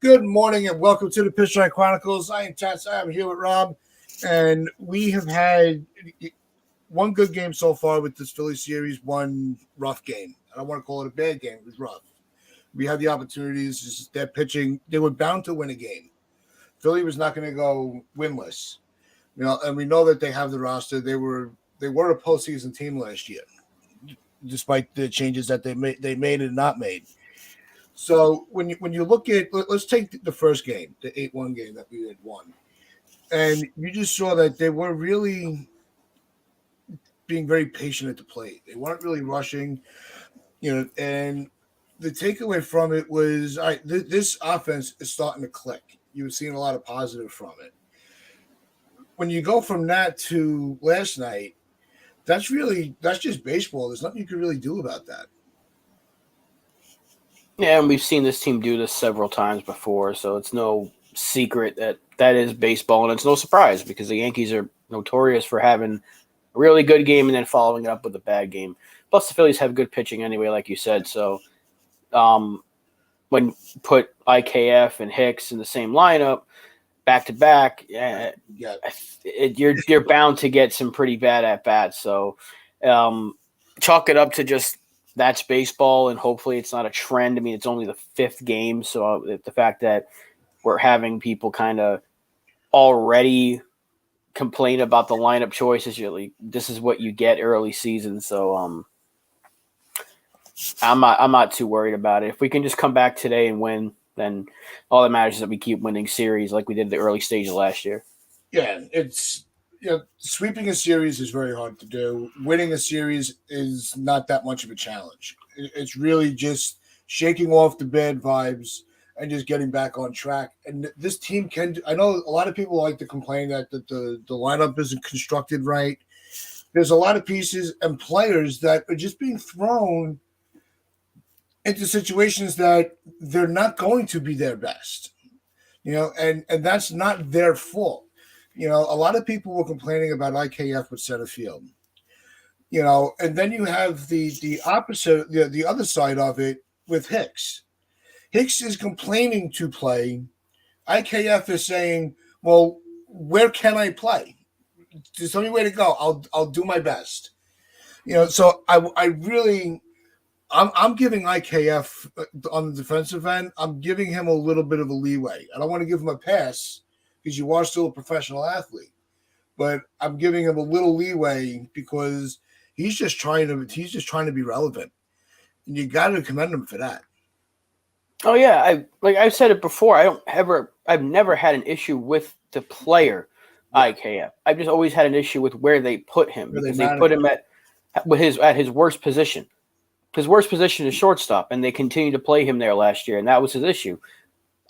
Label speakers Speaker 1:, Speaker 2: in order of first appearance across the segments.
Speaker 1: Good morning and welcome to the Pitch Line Chronicles. I am Tats. I'm here with Rob, and we have had one good game so far with this Philly series, one rough game. I don't want to call it a bad game. It was rough. We had the opportunities. Just their pitching. They were bound to win a game. Philly was not going to go winless. And we know that they have the roster. They were a postseason team last year, despite the changes that they made and not made. So when you look at, let's take the first game, the 8-1 game that we had won, and you just saw that they were really being very patient at the plate. They weren't really rushing, and the takeaway from it was this offense is starting to click. You were seeing a lot of positive from it. When you go from that to last night, that's just baseball. There's nothing you can really do about that.
Speaker 2: Yeah, and we've seen this team do this several times before, so it's no secret that is baseball, and it's no surprise because the Yankees are notorious for having a really good game and then following it up with a bad game. Plus, the Phillies have good pitching anyway, like you said. So, when you put IKF and Hicks in the same lineup, back to back, you're bound to get some pretty bad at bats. So, chalk it up to just. That's baseball, and hopefully it's not a trend. I mean, it's only the fifth game, so the fact that we're having people kind of already complain about the lineup choices, this is what you get early season. So I'm not too worried about it. If we can just come back today and win, then all that matters is that we keep winning series like we did the early stage of last year.
Speaker 1: Yeah, it's. Sweeping a series is very hard to do. Winning a series is not that much of a challenge. It's really just shaking off the bad vibes and just getting back on track. And this team can – I know a lot of people like to complain that the lineup isn't constructed right. There's a lot of pieces and players that are just being thrown into situations that they're not going to be their best, and that's not their fault. A lot of people were complaining about IKF with center field, and then you have the opposite, the other side of it with Hicks. Hicks is complaining to play. IKF is saying, well, where can I play? Just tell me where to go. I'll do my best. So I'm giving IKF on the defensive end, I'm giving him a little bit of a leeway. I don't want to give him a pass, because you are still a professional athlete, but I'm giving him a little leeway because he's just trying to be relevant, and you got to commend him for that.
Speaker 2: Oh yeah, I've said it before. I've never had an issue with the player IKF. I've just always had an issue with where they put him because they put him at his worst position. His worst position is shortstop, and they continued to play him there last year, and that was his issue.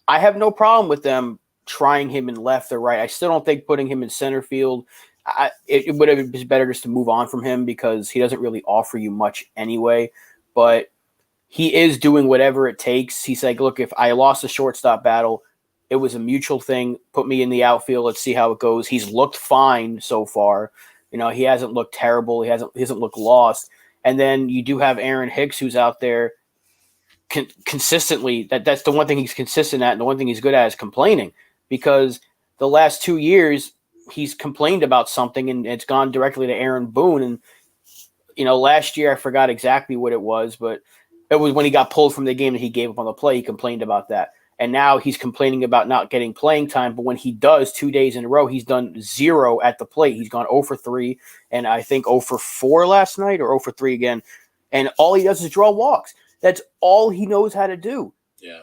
Speaker 2: I have no problem with them trying him in left or right. I still don't think putting him in center field, it would have been better just to move on from him because he doesn't really offer you much anyway. But he is doing whatever it takes. He's like, look, if I lost the shortstop battle, it was a mutual thing. Put me in the outfield. Let's see how it goes. He's looked fine so far. He hasn't looked terrible. He hasn't looked lost. And then you do have Aaron Hicks, who's out there consistently. That's the one thing he's consistent at, and the one thing he's good at is complaining. Because the last 2 years he's complained about something and it's gone directly to Aaron Boone. And, last year I forgot exactly what it was, but it was when he got pulled from the game that he gave up on the play. He complained about that. And now he's complaining about not getting playing time. But when he does 2 days in a row, he's done 0 at the plate. He's gone 0 for 3 and I think 0 for 4 last night or 0 for 3 again. And all he does is draw walks. That's all he knows how to do.
Speaker 1: Yeah.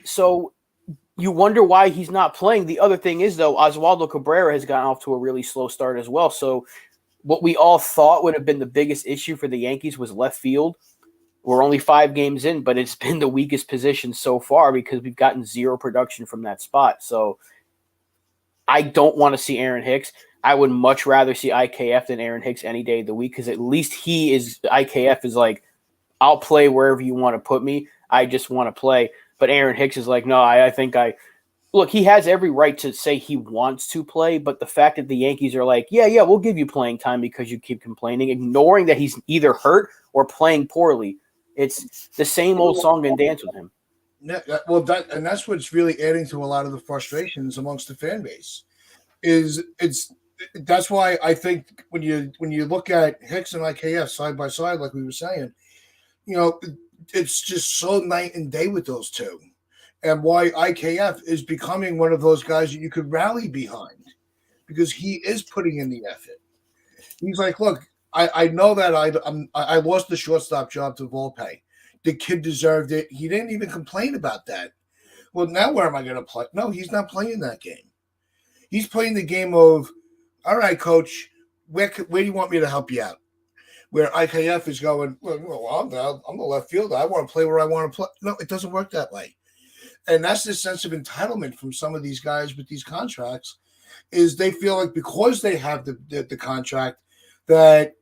Speaker 2: So you wonder why he's not playing. The other thing is, though, Oswaldo Cabrera has gotten off to a really slow start as well. So what we all thought would have been the biggest issue for the Yankees was left field. We're only 5 games in, but it's been the weakest position so far because we've gotten 0 production from that spot. So I don't want to see Aaron Hicks. I would much rather see IKF than Aaron Hicks any day of the week because at least IKF is like, I'll play wherever you want to put me. I just want to play. But Aaron Hicks is like, no, I think look, he has every right to say he wants to play, but the fact that the Yankees are like, yeah, we'll give you playing time because you keep complaining, ignoring that he's either hurt or playing poorly. It's the same old song and dance with him.
Speaker 1: Yeah, well, that's what's really adding to a lot of the frustrations amongst the fan base. That's why I think when you look at Hicks and IKF side by side, like we were saying, you know, it's just so night and day with those two, and why IKF is becoming one of those guys that you could rally behind because he is putting in the effort. He's like, look, I know that I lost the shortstop job to Volpe. The kid deserved it. He didn't even complain about that. Well, now where am I going to play? No, he's not playing that game. He's playing the game of, all right, coach, where do you want me to help you out? Where IKF is going, well, I'm the left fielder. I want to play where I want to play. No, it doesn't work that way. And that's the sense of entitlement from some of these guys with these contracts is they feel like because they have the contract that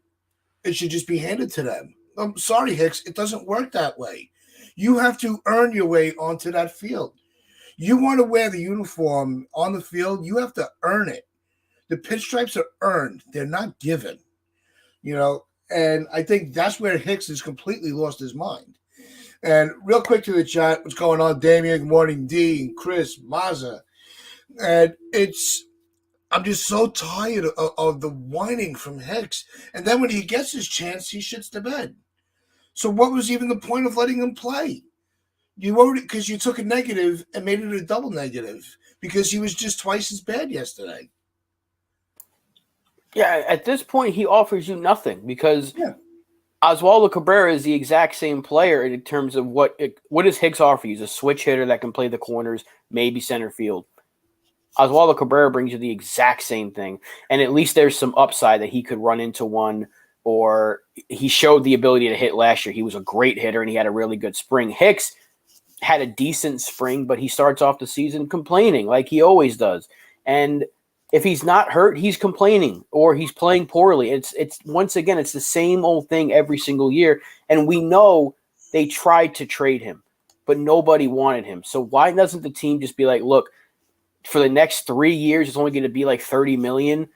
Speaker 1: it should just be handed to them. I'm sorry, Hicks, it doesn't work that way. You have to earn your way onto that field. You want to wear the uniform on the field, you have to earn it. The pinstripes are earned. They're not given. And I think that's where Hicks has completely lost his mind. And real quick to the chat, what's going on, Damien? Good morning, D, Chris, Maza. And I'm just so tired of the whining from Hicks. And then when he gets his chance, he shits the bed. So what was even the point of letting him play? Because you took a negative and made it a double negative because he was just twice as bad yesterday.
Speaker 2: Yeah, at this point, he offers you nothing because Oswaldo Cabrera is the exact same player in terms of what does Hicks offer you? He's a switch hitter that can play the corners, maybe center field. Oswaldo Cabrera brings you the exact same thing, and at least there's some upside that he could run into one, or he showed the ability to hit last year. He was a great hitter, and he had a really good spring. Hicks had a decent spring, but he starts off the season complaining like he always does. And if he's not hurt, he's complaining or he's playing poorly. It's once again, it's the same old thing every single year. And we know they tried to trade him, but nobody wanted him. So why doesn't the team just be like, look, for the next 3 years, it's only going to be like $30 million.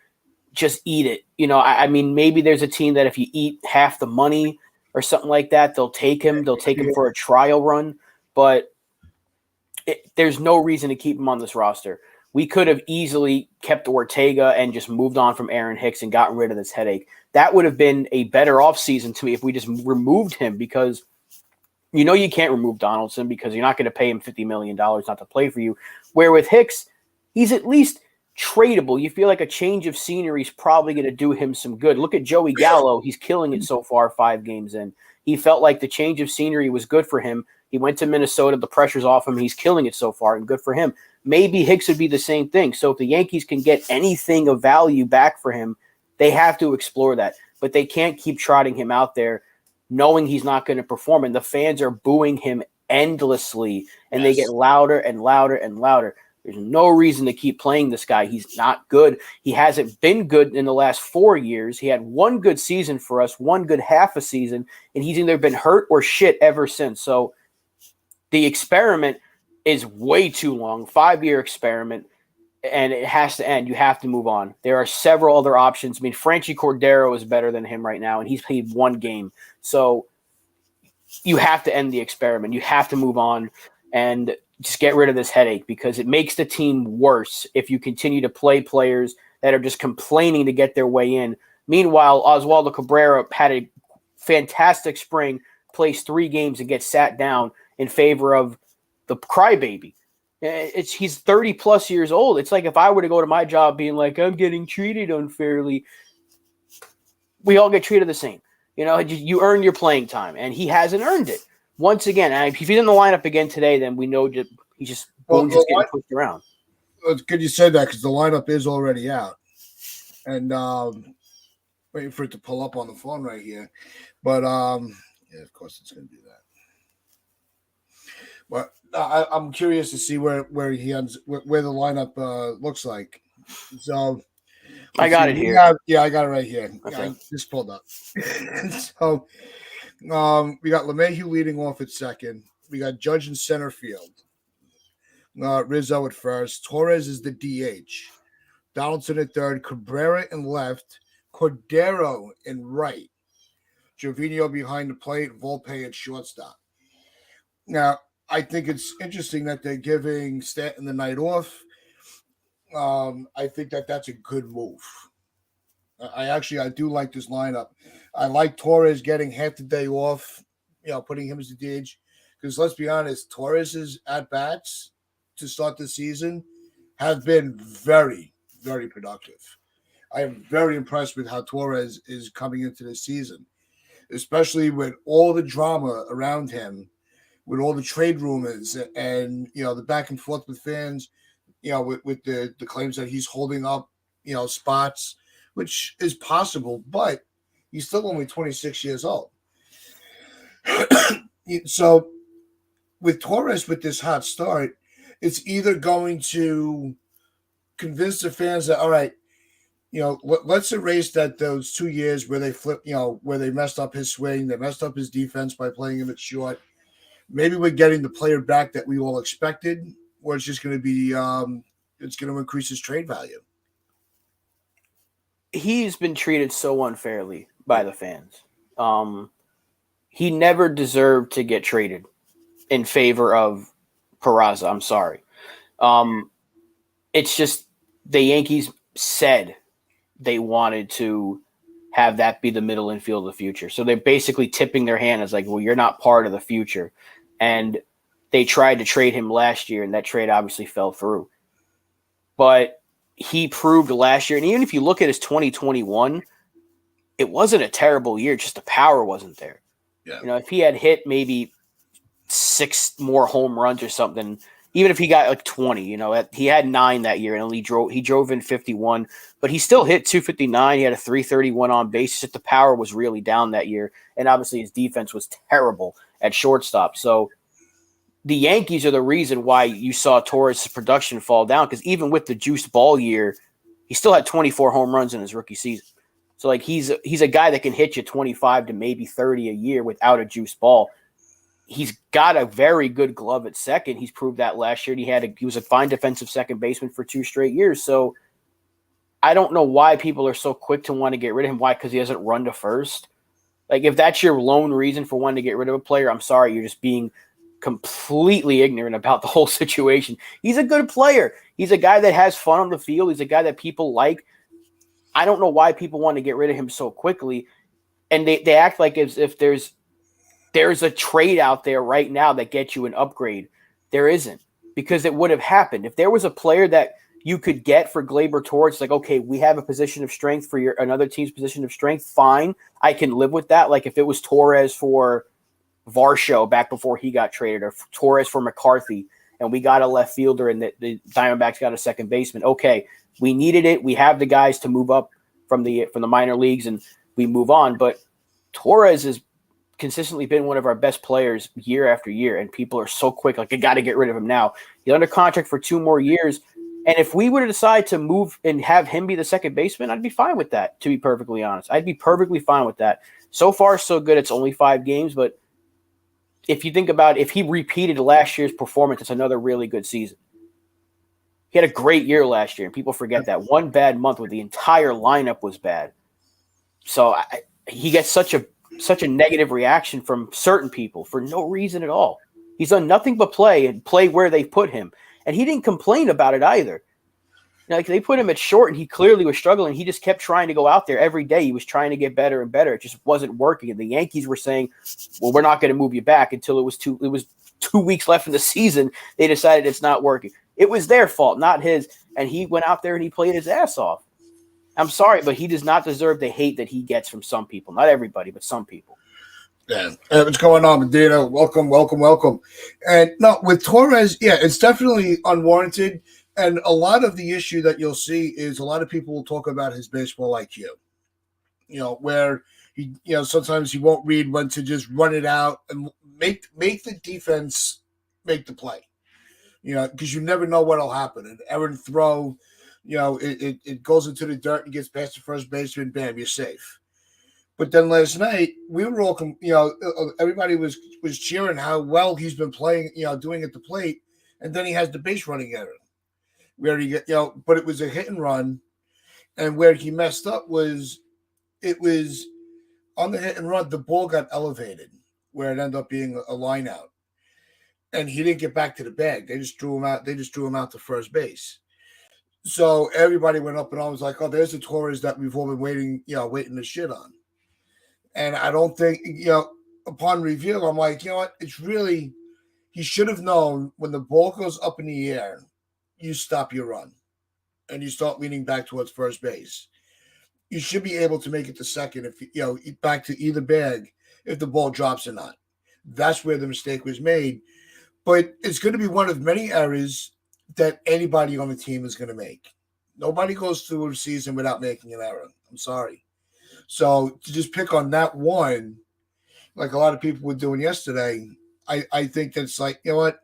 Speaker 2: Just eat it. I mean, maybe there's a team that if you eat half the money or something like that, they'll take him. They'll take him for a trial run. But there's no reason to keep him on this roster. We could have easily kept Ortega and just moved on from Aaron Hicks and gotten rid of this headache. That would have been a better offseason to me if we just removed him because you can't remove Donaldson because you're not going to pay him $50 million not to play for you. Where with Hicks, he's at least tradable. You feel like a change of scenery is probably going to do him some good. Look at Joey Gallo. He's killing it so far 5 games in. He felt like the change of scenery was good for him. He went to Minnesota. The pressure's off him. He's killing it so far, and good for him. Maybe Hicks would be the same thing. So if the Yankees can get anything of value back for him, they have to explore that. But they can't keep trotting him out there knowing he's not going to perform. And the fans are booing him endlessly, and they get louder and louder and louder. There's no reason to keep playing this guy. He's not good. He hasn't been good in the last 4 years. He had one good season for us, one good half a season, and he's either been hurt or shit ever since. So the experiment is way too long, 5-year experiment, and it has to end. You have to move on. There are several other options. I mean, Franchi Cordero is better than him right now, and he's played 1 game. So you have to end the experiment. You have to move on and just get rid of this headache because it makes the team worse if you continue to play players that are just complaining to get their way in. Meanwhile, Oswaldo Cabrera had a fantastic spring, plays 3 games and gets sat down in favor of the crybaby. He's 30 plus years old. It's like if I were to go to my job being like, I'm getting treated unfairly. We all get treated the same. You earn your playing time, and he hasn't earned it. Once again, if he's in the lineup again today, then we know that he's just getting pushed around.
Speaker 1: It's good you said that because the lineup is already out. And waiting for it to pull up on the phone right here. But, yeah, of course it's going to do that. But I'm curious to see where he ends, where the lineup looks like. So
Speaker 2: I got it here.
Speaker 1: I got it right here.
Speaker 2: Okay.
Speaker 1: I just pulled up. So we got LeMahieu leading off at second. We got Judge in center field. Rizzo at first. Torres is the DH. Donaldson at third. Cabrera in left. Cordero in right. Jovino behind the plate. Volpe at shortstop. Now, I think it's interesting that they're giving Stanton the night off. I think that that's a good move. I do like this lineup. I like Torres getting half the day off, putting him as the DH. Because let's be honest, Torres's at bats to start the season have been very, very productive. I am very impressed with how Torres is coming into this season, especially with all the drama around him, with all the trade rumors and the back and forth with fans, with the claims that he's holding up, spots, which is possible, but he's still only 26 years old. So with Torres, with this hot start, it's either going to convince the fans that, all right, let's erase those 2 years where they flipped, where they messed up his swing, they messed up his defense by playing him at short. Maybe we're getting the player back that we all expected, or it's just going to be, it's going to increase his trade value.
Speaker 2: He's been treated so unfairly by the fans. He never deserved to get traded in favor of Peraza. I'm sorry. It's just the Yankees said they wanted to have that be the middle infield of the future. So they're basically tipping their hand as like, well, you're not part of the future. And they tried to trade him last year, and that trade obviously fell through. But he proved last year, and even if you look at his 2021, it wasn't a terrible year, just the power wasn't there. Yeah. If he had hit maybe 6 more home runs or something, even if he got like 20, he had 9 that year, and he drove in 51, but he still hit 259. He had a 331 on base. Just the power was really down that year, and obviously his defense was terrible at shortstop. So the Yankees are the reason why you saw Torres' production fall down, because even with the juiced ball year, he still had 24 home runs in his rookie season. So like he's a guy that can hit you 25 to maybe 30 a year without a juiced ball. He's got a very good glove at second. He's proved that last year. He was a fine defensive second baseman for 2 straight years. So I don't know why people are so quick to want to get rid of him. Why? Because he hasn't run to first. Like, if that's your lone reason for wanting to get rid of a player, I'm sorry, you're just being completely ignorant about the whole situation. He's a good player. He's a guy that has fun on the field. He's a guy that people like. I don't know why people want to get rid of him so quickly. And they act like as if there's a trade out there right now that gets you an upgrade. There isn't, because it would have happened. If there was a player that you could get for Gleyber Torres, like, okay, we have a position of strength for another team's position of strength, fine. I can live with that. Like if it was Torres for Varsho back before he got traded, or Torres for McCarthy, and we got a left fielder and the Diamondbacks got a second baseman. Okay, we needed it. We have the guys to move up from the minor leagues, and we move on. But Torres has consistently been one of our best players year after year, and people are so quick, like, I got to get rid of him now. He's under contract for 2 more years. And if we were to decide to move and have him be the second baseman, I'd be fine with that, to be perfectly honest. I'd be perfectly fine with that. So far, so good. It's only 5 games, but if you think about it, if he repeated last year's performance, it's another really good season. He had a great year last year, and people forget that. 1 bad month where the entire lineup was bad. So he gets such a negative reaction from certain people for no reason at all. He's done nothing but play where they put him. And he didn't complain about it either. Like, they put him at short, and he clearly was struggling. He just kept trying to go out there every day. He was trying to get better and better. It just wasn't working. And the Yankees were saying, well, we're not going to move you back until it was 2 weeks left in the season. They decided it's not working. It was their fault, not his. And he went out there and he played his ass off. I'm sorry, but he does not deserve the hate that he gets from some people. Not everybody, but some people.
Speaker 1: Yeah. Hey, what's going on, Medina? Welcome. And no, with Torres, yeah, it's definitely unwarranted. And a lot of the issue that you'll see is a lot of people will talk about his baseball IQ. Where he, sometimes he won't read when to just run it out and make the defense make the play. Because you never know what'll happen. An errant throw, it goes into the dirt and gets past the first baseman, bam, you're safe. But then last night, we were all, everybody was cheering how well he's been playing, doing at the plate. And then he has the base running error where he get, but it was a hit and run. And where he messed up was, it was on the hit and run, the ball got elevated where it ended up being a line out. and he didn't get back to the bag. They just drew him out. They just drew him out to first base. So everybody went up and I was like, "Oh, there's the Torres that we've all been waiting to shit on." And I don't think upon review, I'm like, you know what? It's really he should have known when the ball goes up in the air, you stop your run and you start leaning back towards first base. You should be able to make it to second if back to either bag if the ball drops or not. That's where the mistake was made. But it's going to be one of many errors that anybody on the team is going to make. Nobody goes through a season without making an error. I'm sorry. So to just pick on that one, like a lot of people were doing yesterday, I think that's like, you know what?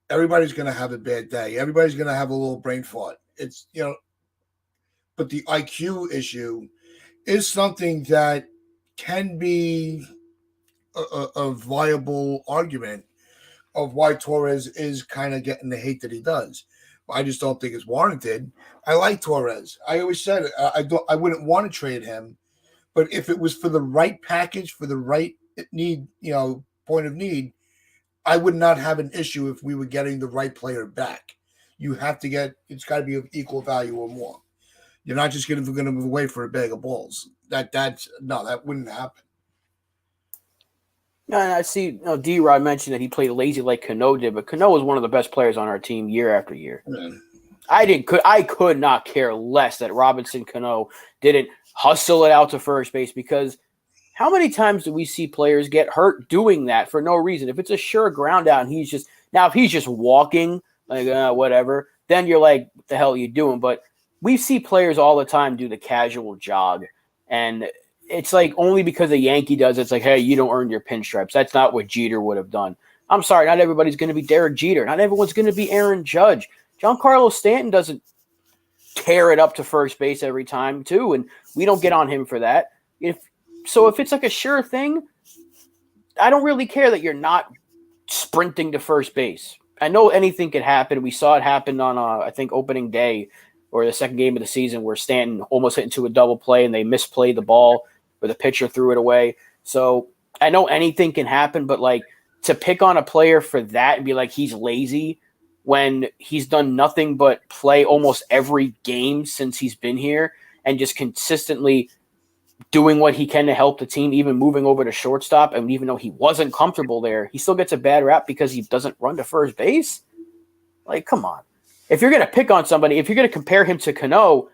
Speaker 1: Everybody's going to have a bad day. Everybody's going to have a little brain fart. It's, but the IQ issue is something that can be a viable argument of why Torres is kind of getting the hate that he does. I just don't think it's warranted. I like Torres. I always said I wouldn't want to trade him, but if it was for the right package, for the right need, point of need, I would not have an issue if we were getting the right player back. You have to it's got to be of equal value or more. You're not just going to move away for a bag of balls. That wouldn't happen.
Speaker 2: No, and I see. D-Rod mentioned that he played lazy like Cano did, but Cano was one of the best players on our team year after year.
Speaker 1: Yeah.
Speaker 2: I could not care less that Robinson Cano didn't hustle it out to first base, because how many times do we see players get hurt doing that for no reason? If it's a sure ground out and if he's just walking, like whatever, then you're like, what the hell are you doing? But we see players all the time do the casual jog, and it's like only because a Yankee does it, it's like, hey, you don't earn your pinstripes. That's not what Jeter would have done. I'm sorry, not everybody's going to be Derek Jeter. Not everyone's going to be Aaron Judge. Giancarlo Stanton doesn't tear it up to first base every time, too, and we don't get on him for that. If it's like a sure thing, I don't really care that you're not sprinting to first base. I know anything could happen. We saw it happen on, I think, opening day or the second game of the season where Stanton almost hit into a double play and they misplayed the ball or the pitcher threw it away. So I know anything can happen, but like to pick on a player for that and be like he's lazy when he's done nothing but play almost every game since he's been here and just consistently doing what he can to help the team, even moving over to shortstop, and even though he wasn't comfortable there, he still gets a bad rap because he doesn't run to first base. Like, come on. If you're going to pick on somebody, if you're going to compare him to Cano,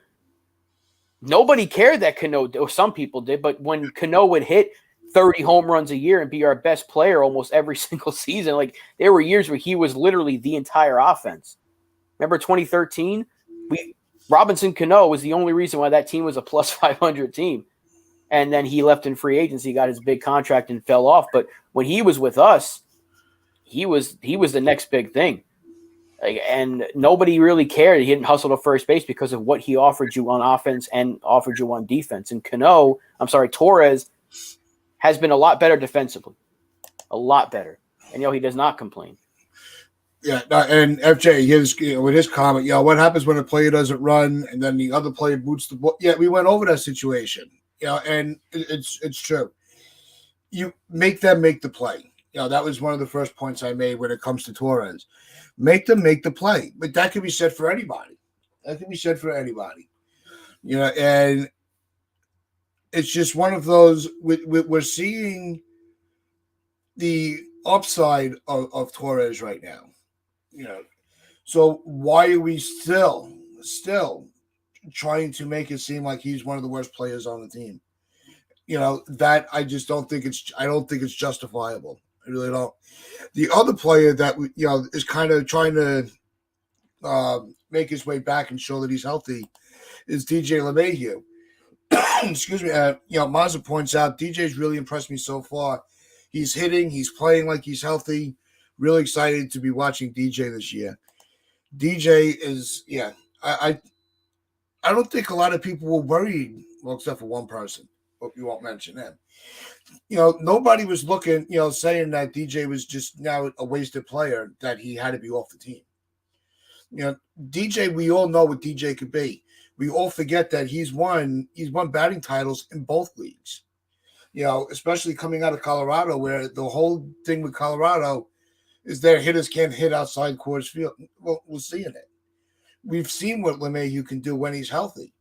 Speaker 2: nobody cared that Cano, or some people did, but when Cano would hit 30 home runs a year and be our best player almost every single season, like there were years where he was literally the entire offense. Remember 2013? Robinson Cano was the only reason why that team was a plus 500 team. And then he left in free agency, got his big contract and fell off. But when he was with us, he was the next big thing. And nobody really cared. He didn't hustle to first base because of what he offered you on offense and offered you on defense. And Torres has been a lot better defensively. A lot better. And, he does not complain.
Speaker 1: Yeah, and FJ, with his comment, what happens when a player doesn't run and then the other player boots the ball? Yeah, we went over that situation. And it's true. You make them make the play. That was one of the first points I made when it comes to Torres. Make them make the play. But that can be said for anybody. And it's just one of those, we're seeing the upside of Torres right now. So why are we still trying to make it seem like he's one of the worst players on the team? That I just don't think I don't think it's justifiable. I really don't. The other player that is kind of trying to make his way back and show that he's healthy is DJ LeMahieu. Excuse me. Mazza points out DJ's really impressed me so far. He's hitting. He's playing like he's healthy. Really excited to be watching DJ this year. DJ is, I don't think a lot of people were worried, well, except for one person. Hope you won't mention him. Nobody was looking, saying that DJ was just now a wasted player, that he had to be off the team. DJ, we all know what DJ could be. We all forget that he's won batting titles in both leagues. Especially coming out of Colorado, where the whole thing with Colorado is their hitters can't hit outside Coors Field. Well, we're seeing it. We've seen what LeMahieu can do when he's healthy.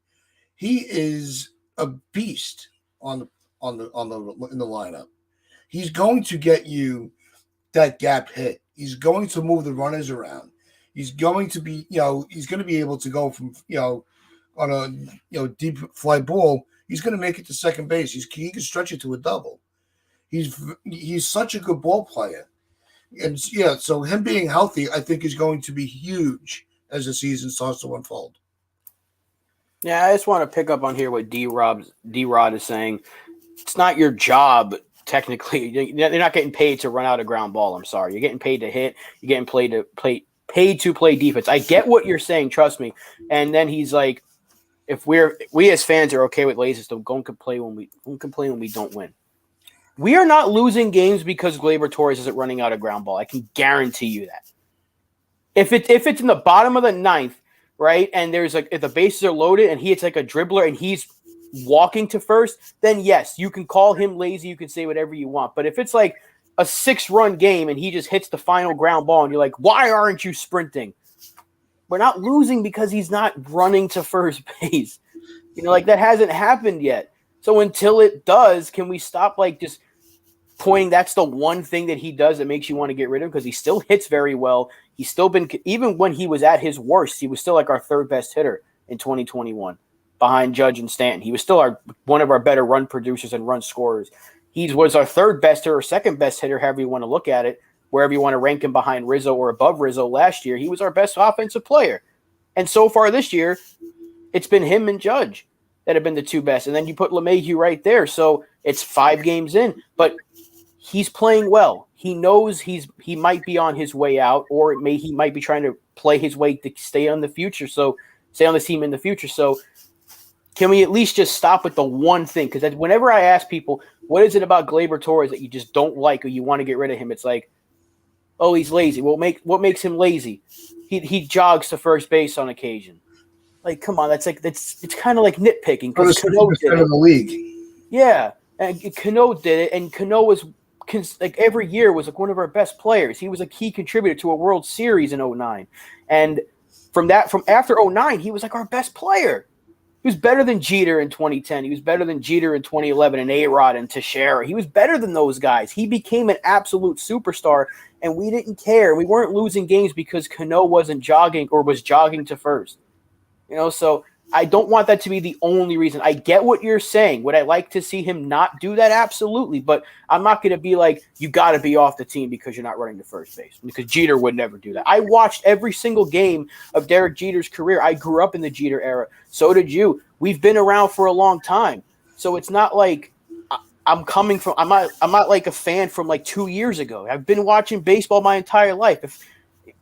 Speaker 1: He is a beast on the in the lineup. He's going to get you that gap hit. He's going to move the runners around. He's going to be, he's going to be able to go from, on a, deep fly ball. He's going to make it to second base. He can stretch it to a double. He's such a good ball player. And so him being healthy, I think, is going to be huge as the season starts to unfold.
Speaker 2: Yeah, I just want to pick up on here what D-Rod is saying. It's not your job, technically. You're not getting paid to run out a ground ball. I'm sorry. You're getting paid to hit. You're getting paid to play defense. I get what you're saying. Trust me. And then he's like, if we as fans are okay with lazy stuff, don't complain when we don't win. We are not losing games because Gleyber Torres isn't running out a ground ball. I can guarantee you that. If it's in the bottom of the ninth, right, and there's if the bases are loaded and it's like a dribbler and he's walking to first, then yes, you can call him lazy. You can say whatever you want. But if it's like a 6-run game and he just hits the final ground ball and you're like, why aren't you sprinting? We're not losing because he's not running to first base. That hasn't happened yet. So until it does, can we stop just pointing that's the one thing that he does that makes you want to get rid of him? Because he still hits very well. He's still been, even when he was at his worst, he was still our third best hitter in 2021 behind Judge and Stanton. He was still one of our better run producers and run scorers. He was our third best hitter or second best hitter, however you want to look at it, wherever you want to rank him behind Rizzo or above Rizzo last year. He was our best offensive player. And so far this year, it's been him and Judge that have been the two best. And then you put LeMahieu right there. So it's 5 games in, but he's playing well. He knows he might be on his way out, or he might be trying to play his way to stay on the team in the future. So can we at least just stop with the one thing? Because whenever I ask people, what is it about Gleyber Torres that you just don't like or you want to get rid of him? It's like, oh, he's lazy. What makes him lazy? He jogs to first base on occasion. Like, come on, it's kind of like nitpicking.
Speaker 1: Because Cano did it in the league.
Speaker 2: Yeah, and Cano did it, and Cano was every year was one of our best players. He was a key contributor to a World Series in 2009, and from after 2009, he was our best player. He was better than Jeter in 2010. He was better than Jeter in 2011 and A-Rod and Teixeira. He was better than those guys. He became an absolute superstar, and we didn't care. We weren't losing games because Cano wasn't jogging or was jogging to first. So I don't want that to be the only reason. I get what you're saying. Would I like to see him not do that? Absolutely. But I'm not going to be like, you got to be off the team because you're not running to first base, because Jeter would never do that. I watched every single game of Derek Jeter's career. I grew up in the Jeter era. So did you. We've been around for a long time. So it's not like I'm not like a fan from 2 years ago. I've been watching baseball my entire life. If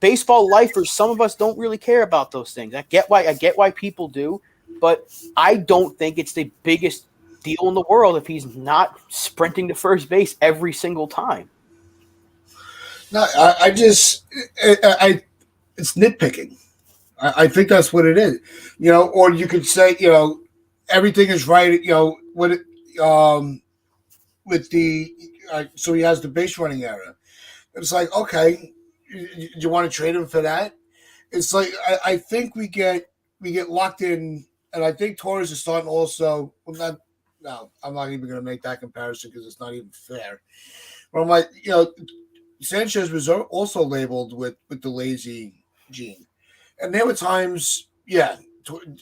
Speaker 2: baseball lifers, some of us don't really care about those things. I get why people do, but I don't think it's the biggest deal in the world if he's not sprinting to first base every single time.
Speaker 1: No, it's nitpicking. I think that's what it is. Or you could say, everything is right. With the so he has the base running error. It's like, okay, you want to trade him for that? It's like I think we get locked in, and I think Torres is starting also. Well, I'm not even going to make that comparison because it's not even fair. But I'm like, Sanchez was also labeled with the lazy gene, and there were times,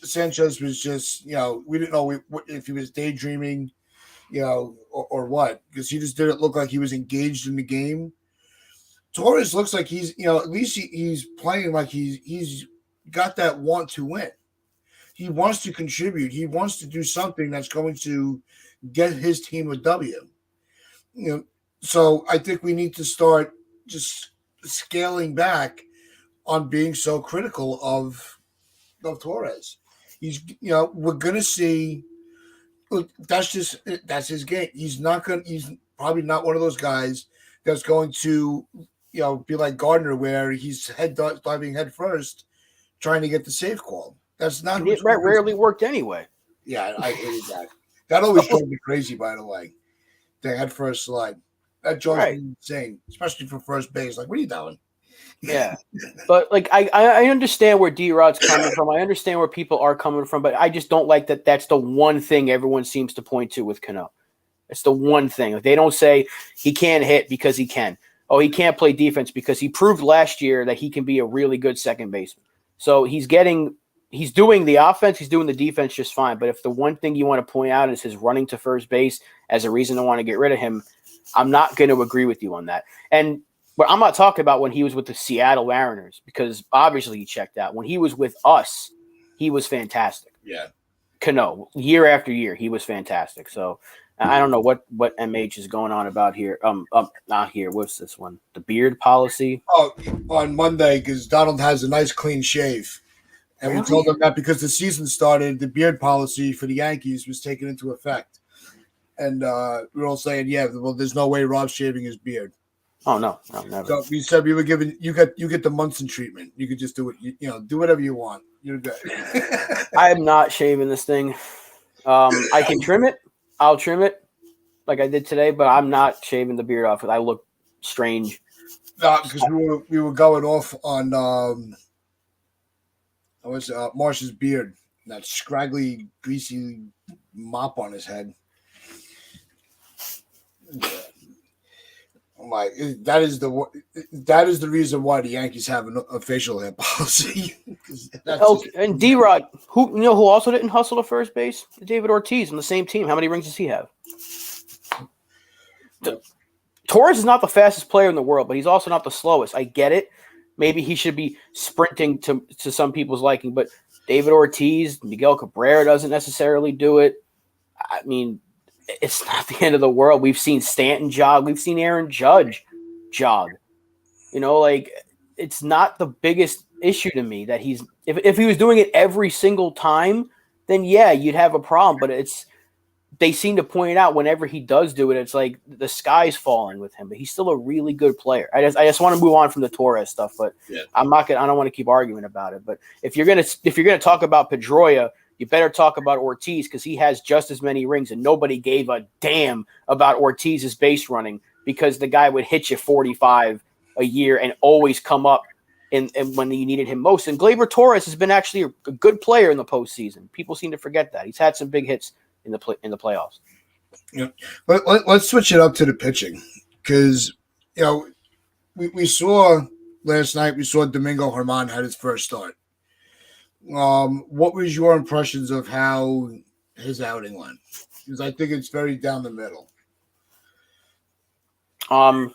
Speaker 1: Sanchez was just, we didn't know if he was daydreaming, or what, because he just didn't look like he was engaged in the game. Torres looks like he's, at least he's playing like he's got that want to win. He wants to contribute. He wants to do something that's going to get his team a W. So I think we need to start just scaling back on being so critical of Torres. He's, we're going to see. Look, that's his game. He's probably not one of those guys that's going to, be like Gardner, where he's diving head first, trying to get the safe call. That's not.
Speaker 2: It rarely worked anyway.
Speaker 1: Yeah, I hated that. That always drove me crazy. By the way, the head first slide. That drives me insane, especially for first base. Like, what are you doing?
Speaker 2: Yeah. But like I understand where D-Rod's coming from. I understand where people are coming from, but I just don't like that that's the one thing everyone seems to point to with Cano. It's the one thing. Like, they don't say he can't hit because he can. Oh, he can't play defense because he proved last year that he can be a really good second baseman. So he's doing the offense, he's doing the defense just fine. But if the one thing you want to point out is his running to first base as a reason to want to get rid of him, I'm not going to agree with you on that. But I'm not talking about when he was with the Seattle Mariners, because obviously he checked out. When he was with us, he was fantastic.
Speaker 1: Yeah.
Speaker 2: Cano, year after year, he was fantastic. So I don't know what MH is going on about here. Not here. What's this one? The beard policy.
Speaker 1: Oh, on Monday, because Donald has a nice clean shave. And we told him that because the season started, the beard policy for the Yankees was taken into effect. And we were all saying, yeah, well, there's no way Rob's shaving his beard.
Speaker 2: Oh, no, never.
Speaker 1: So we said we were giving you get the Munson treatment. You could just do it, do whatever you want. You're good.
Speaker 2: I am not shaving this thing. I can trim it. I'll trim it like I did today, but I'm not shaving the beard off because I look strange.
Speaker 1: Because we were going off on Marsh's beard, that scraggly, greasy mop on his head. Yeah. I'm like, that is the reason why the Yankees have a facial hair policy.
Speaker 2: And D-Rod, who also didn't hustle to first base? David Ortiz on the same team. How many rings does he have? Torres is not the fastest player in the world, but he's also not the slowest. I get it. Maybe he should be sprinting to some people's liking, but David Ortiz, Miguel Cabrera doesn't necessarily do it. I mean, it's not the end of the world. We've seen Stanton jog. We've seen Aaron Judge jog. It's not the biggest issue to me that if he was doing it every single time, then yeah, you'd have a problem. But they seem to point it out whenever he does do it. It's like the sky's falling with him, but he's still a really good player. I just want to move on from the Torres stuff, but yeah. I don't want to keep arguing about it. But if you're gonna talk about Pedroia, you better talk about Ortiz, because he has just as many rings, and nobody gave a damn about Ortiz's base running because the guy would hit you 45 a year and always come up and when you needed him most. And Gleyber Torres has been actually a good player in the postseason. People seem to forget that. He's had some big hits in the playoffs.
Speaker 1: Yeah, let's switch it up to the pitching, because we saw last night. We saw Domingo Germán had his first start. What was your impressions of how his outing went? Because I think it's very down the middle.
Speaker 2: I'm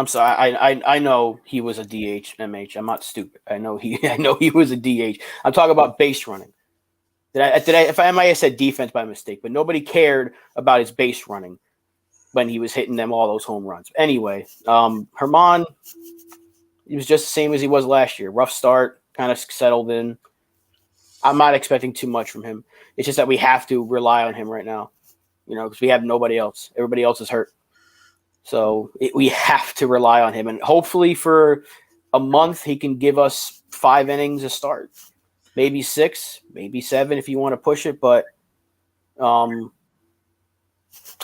Speaker 2: sorry. I know he was a DH. MH. I'm not stupid. I know he was a DH. I'm talking about base running. If I might have said defense by mistake, but nobody cared about his base running when he was hitting them all those home runs. Anyway, Germán, he was just the same as he was last year. Rough start, kind of settled in. I'm not expecting too much from him. It's just that we have to rely on him right now, because we have nobody else. Everybody else is hurt. So we have to rely on him. And hopefully for a month, he can give us 5 innings a start. Maybe 6, maybe 7 if you want to push it. But I'm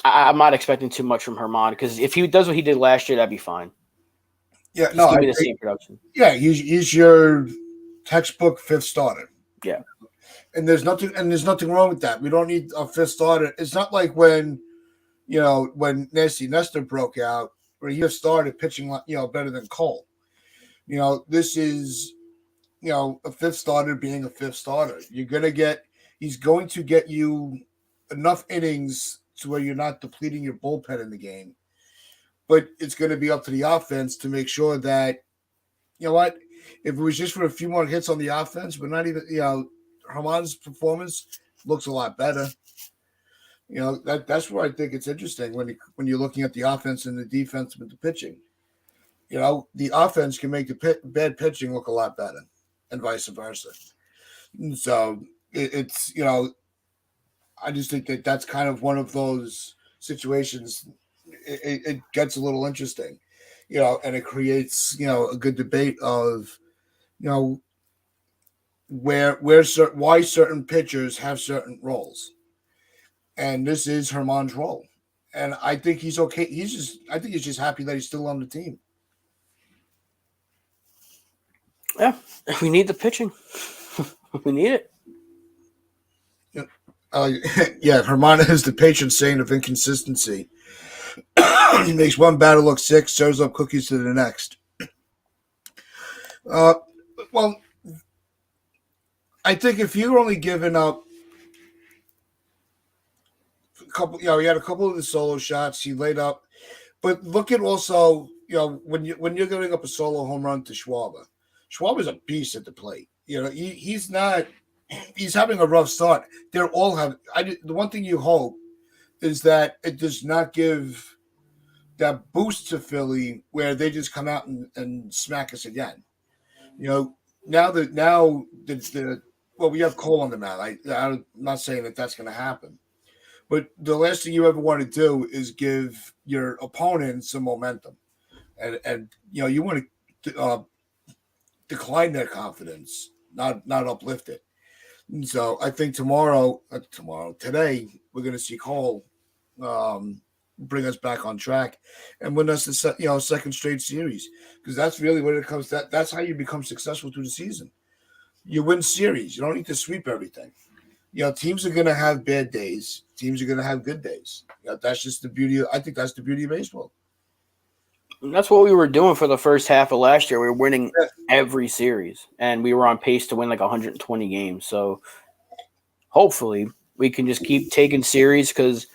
Speaker 2: not expecting too much from Germán, because if he does what he did last year, that'd be fine.
Speaker 1: Yeah,
Speaker 2: Just give me the same production.
Speaker 1: Yeah, he's your textbook 5th starter.
Speaker 2: Yeah.
Speaker 1: And there's nothing wrong with that. We don't need a 5th starter. It's not like when Nasty Nestor broke out, where he started pitching better than Cole. This is a 5th starter being a 5th starter. He's going to get you enough innings to where you're not depleting your bullpen in the game. But it's going to be up to the offense to make sure that, if it was just for a few more hits on the offense, but not even, Germán's performance looks a lot better. That's where I think it's interesting when you're looking at the offense and the defense with the pitching. The offense can make the bad pitching look a lot better, and vice versa. And so it's I just think that that's kind of one of those situations. It gets a little interesting, and it creates a good debate of why certain pitchers have certain roles. And this is Germán's role. And I think he's okay. I think he's just happy that he's still on the team.
Speaker 2: Yeah, we need the pitching. We need it.
Speaker 1: Yeah, Hermana is the patron saint of inconsistency. He makes one batter look sick, serves up cookies to the next. Uh, well, I think if you're only giving up a couple, he had a couple of the solo shots. He laid up, but look at also, when you're giving up a solo home run to Schwarber. Schwarber's a beast at the plate. He's not. He's having a rough start. They're all having. The one thing you hope is that it does not give that boost to Philly where they just come out and smack us again. Now that we have Cole on the mound. I'm not saying that that's going to happen, but the last thing you ever want to do is give your opponent some momentum, and you want to decline their confidence, not uplift it. And so I think today we're going to see Cole bring us back on track and win us the second straight series, because that's really what it comes to. That's how you become successful through the season. You win series. You don't need to sweep everything. Teams are going to have bad days. Teams are going to have good days. That's just the beauty. I think that's the beauty of baseball.
Speaker 2: And that's what we were doing for the first half of last year. We were winning every series, and we were on pace to win like 120 games. So hopefully we can just keep taking series, because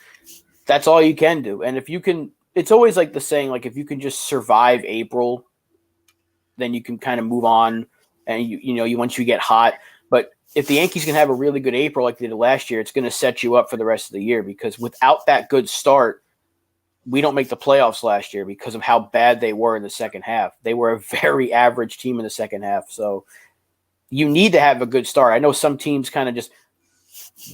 Speaker 2: that's all you can do. And if you can, it's always like the saying, like if you can just survive April, then you can kind of move on. And you once you get hot. But if the Yankees can have a really good April like they did last year, it's going to set you up for the rest of the year, because without that good start, we don't make the playoffs last year because of how bad they were in the second half. They were a very average team in the second half. So you need to have a good start. I know some teams kind of just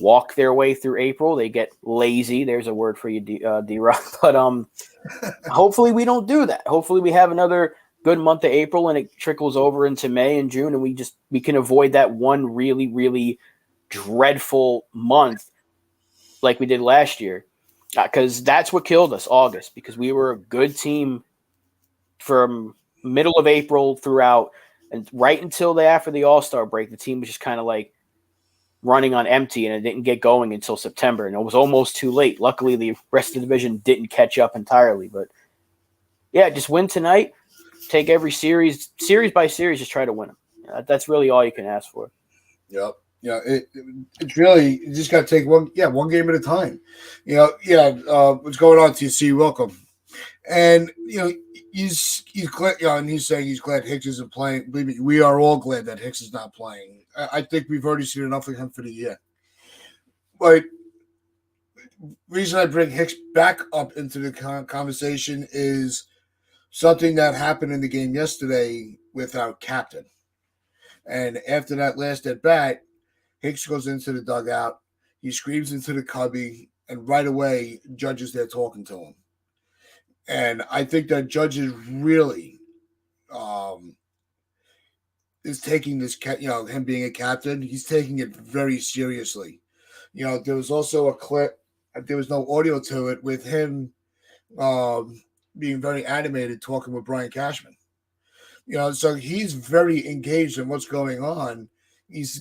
Speaker 2: walk their way through April. They get lazy. There's a word for you, D-Rock. But hopefully we don't do that. Hopefully we have another good month of April and it trickles over into May and June, and we can avoid that one really, really dreadful month like we did last year. Because that's what killed us, August, because we were a good team from middle of April throughout, and right until after the All-Star break, the team was just kind of like running on empty, and it didn't get going until September, and it was almost too late. Luckily, the rest of the division didn't catch up entirely, but yeah, just win tonight, take every series by series, just try to win them. That's really all you can ask for.
Speaker 1: Yep. It's really, you just got to take one game at a time. What's going on, TC? Welcome. And he's glad, and he's saying he's glad Hicks isn't playing. Believe me, we are all glad that Hicks is not playing. I think we've already seen enough of him for the year. But reason I bring Hicks back up into the conversation is something that happened in the game yesterday with our captain. And after that last at bat, Hicks goes into the dugout. He screams into the cubby, and right away, Judge is there talking to him. And I think that Judge is really is taking this, him being a captain, he's taking it very seriously. There was also a clip, there was no audio to it, with him being very animated talking with Brian Cashman. So he's very engaged in what's going on. He's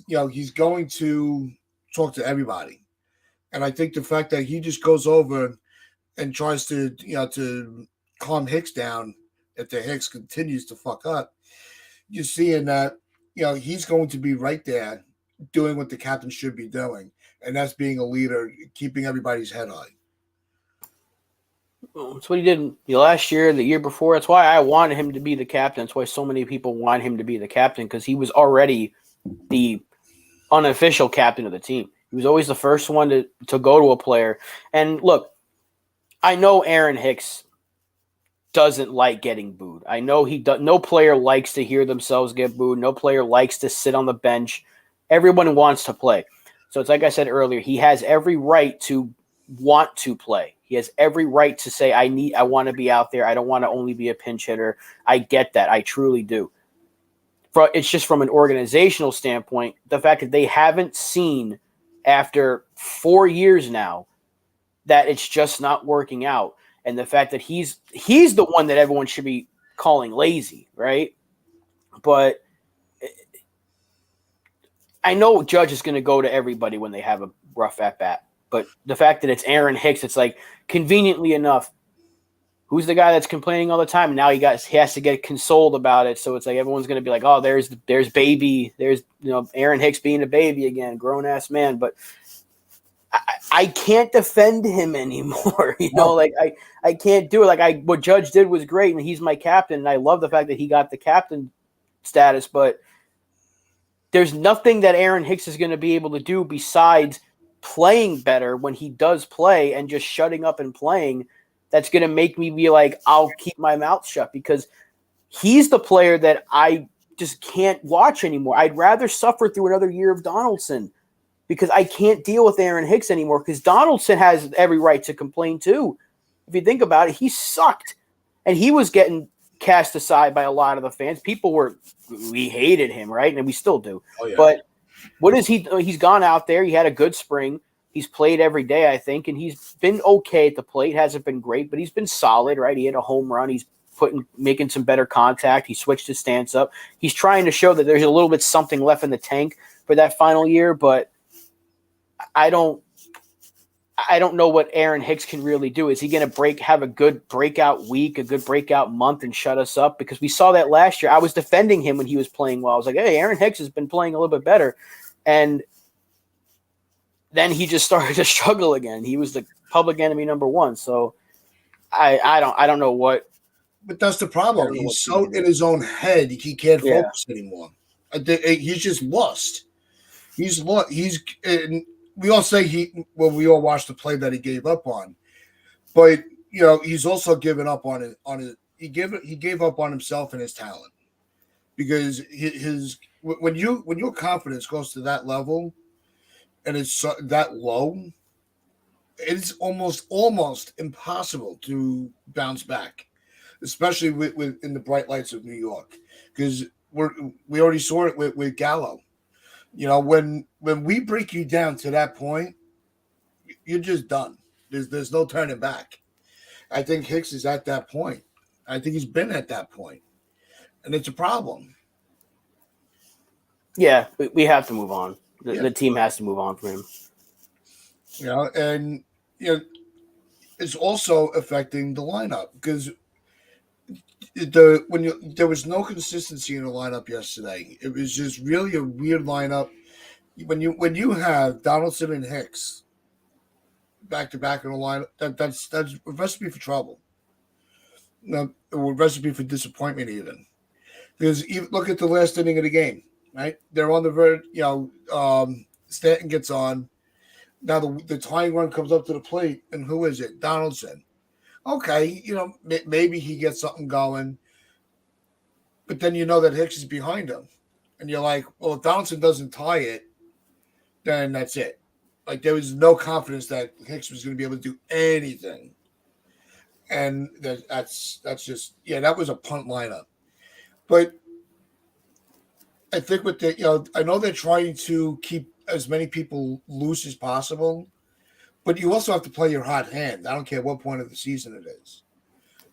Speaker 1: going to talk to everybody. And I think the fact that he just goes over and tries to calm Hicks down if the Hicks continues to fuck up, you're seeing that, he's going to be right there doing what the captain should be doing. And that's being a leader, keeping everybody's head high.
Speaker 2: That's what he did last year, the year before. That's why I wanted him to be the captain. That's why so many people want him to be the captain, because he was already the unofficial captain of the team. He was always the first one to go to a player. And look, I know Aaron Hicks doesn't like getting booed. I know no player likes to hear themselves get booed. No player likes to sit on the bench. Everyone wants to play. So it's like I said earlier, he has every right to want to play. He has every right to say, I want to be out there. I don't want to only be a pinch hitter. I get that. I truly do. It's just from an organizational standpoint, the fact that they haven't seen, after 4 years now, that it's just not working out. And the fact that he's the one that everyone should be calling lazy, right? But I know Judge is going to go to everybody when they have a rough at bat. But the fact that it's Aaron Hicks, it's like conveniently enough, who's the guy that's complaining all the time? And now he has to get consoled about it. So it's like everyone's going to be like, oh, there's baby. There's, Aaron Hicks being a baby again, grown ass man. But I can't defend him anymore. I can't do it. What Judge did was great, and he's my captain, and I love the fact that he got the captain status. But there's nothing that Aaron Hicks is going to be able to do besides playing better when he does play and just shutting up and playing. That's going to make me be like, I'll keep my mouth shut, because he's the player that I just can't watch anymore. I'd rather suffer through another year of Donaldson, because I can't deal with Aaron Hicks anymore, because Donaldson has every right to complain too. If you think about it, he sucked. And he was getting cast aside by a lot of the fans. We hated him, right? And we still do.
Speaker 1: Oh, yeah.
Speaker 2: But what is he? He's gone out there. He had a good spring. He's played every day, I think, and he's been okay at the plate. Hasn't been great, but he's been solid, right? He hit a home run. He's making some better contact. He switched his stance up. He's trying to show that there's a little bit something left in the tank for that final year, but I don't know what Aaron Hicks can really do. Is he going to have a good breakout week, a good breakout month, and shut us up? Because we saw that last year. I was defending him when he was playing well. I was like, hey, Aaron Hicks has been playing a little bit better. And then he just started to struggle again. He was the public enemy number one. So I don't know what. But
Speaker 1: that's the problem. He's so in his own head, he can't focus anymore. He's just lost. He's lost. We all say we all watched the play that he gave up on, but he's also given up on it. He gave up on himself and his talent, because when your confidence goes to that level and it's that low, it's almost impossible to bounce back, especially with in the bright lights of New York, because we already saw it with Gallo. When we break you down to that point, you're just done. There's no turning back. I think Hicks is at that point. I think he's been at that point, and it's a problem.
Speaker 2: Yeah, we have to move on. The team has to move on from him.
Speaker 1: And it's also affecting the lineup, because there was no consistency in the lineup yesterday. It was just really a weird lineup. When you have Donaldson and Hicks back to back in the lineup, that's a recipe for trouble. A recipe for disappointment, even. Because look at the last inning of the game, right? They're on the verge. Stanton gets on. Now the tying run comes up to the plate, and who is it? Donaldson. Okay, maybe he gets something going, but then that Hicks is behind him, and you're like, well, if Donaldson doesn't tie it, then that's it. Like, there was no confidence that Hicks was going to be able to do anything, and that's just that was a punt lineup. But I think with I know they're trying to keep as many people loose as possible, but you also have to play your hot hand. I don't care what point of the season it is.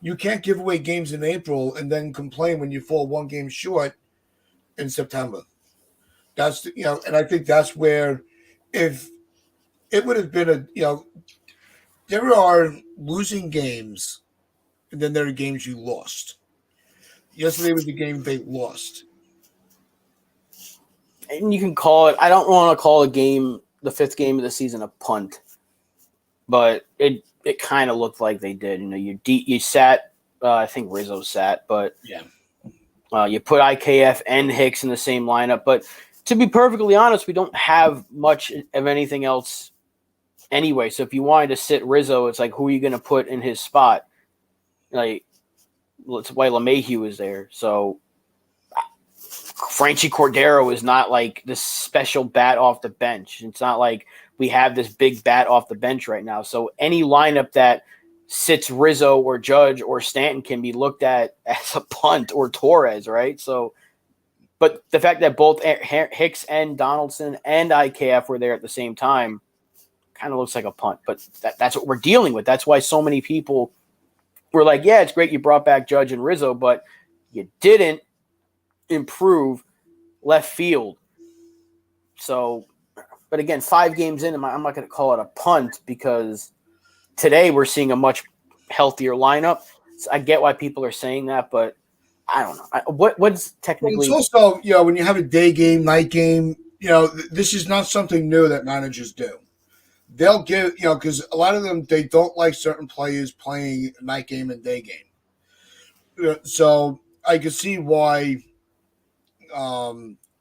Speaker 1: You can't give away games in April and then complain when you fall one game short in September. That's and I think that's where, if it would have been there are losing games, and then there are games you lost. Yesterday was the game they lost.
Speaker 2: And you can call it. I don't want to call a game, the fifth game of the season, a punt, but it kind of looked like they did. You sat. I think Rizzo sat, but you put IKF and Hicks in the same lineup. But to be perfectly honest, we don't have much of anything else anyway. So if you wanted to sit Rizzo, it's like, who are you going to put in his spot? Like, that's why LeMahieu is there. So Franchy Cordero is not like this special bat off the bench. It's not like we have this big bat off the bench right now. So any lineup that sits Rizzo or Judge or Stanton can be looked at as a punt, or Torres, right? So, but the fact that both Hicks and Donaldson and IKF were there at the same time, kind of looks like a punt. But that's what we're dealing with. That's why so many people were like, yeah, it's great you brought back Judge and Rizzo, but you didn't improve left field. So, but again, 5 games in, I'm not going to call it a punt because today we're seeing a much healthier lineup. So I get why people are saying that, but I don't know. What's technically?
Speaker 1: Well, it's also, when you have a day game, night game, this is not something new that managers do. They'll give, because a lot of them, they don't like certain players playing night game and day game. So I could see why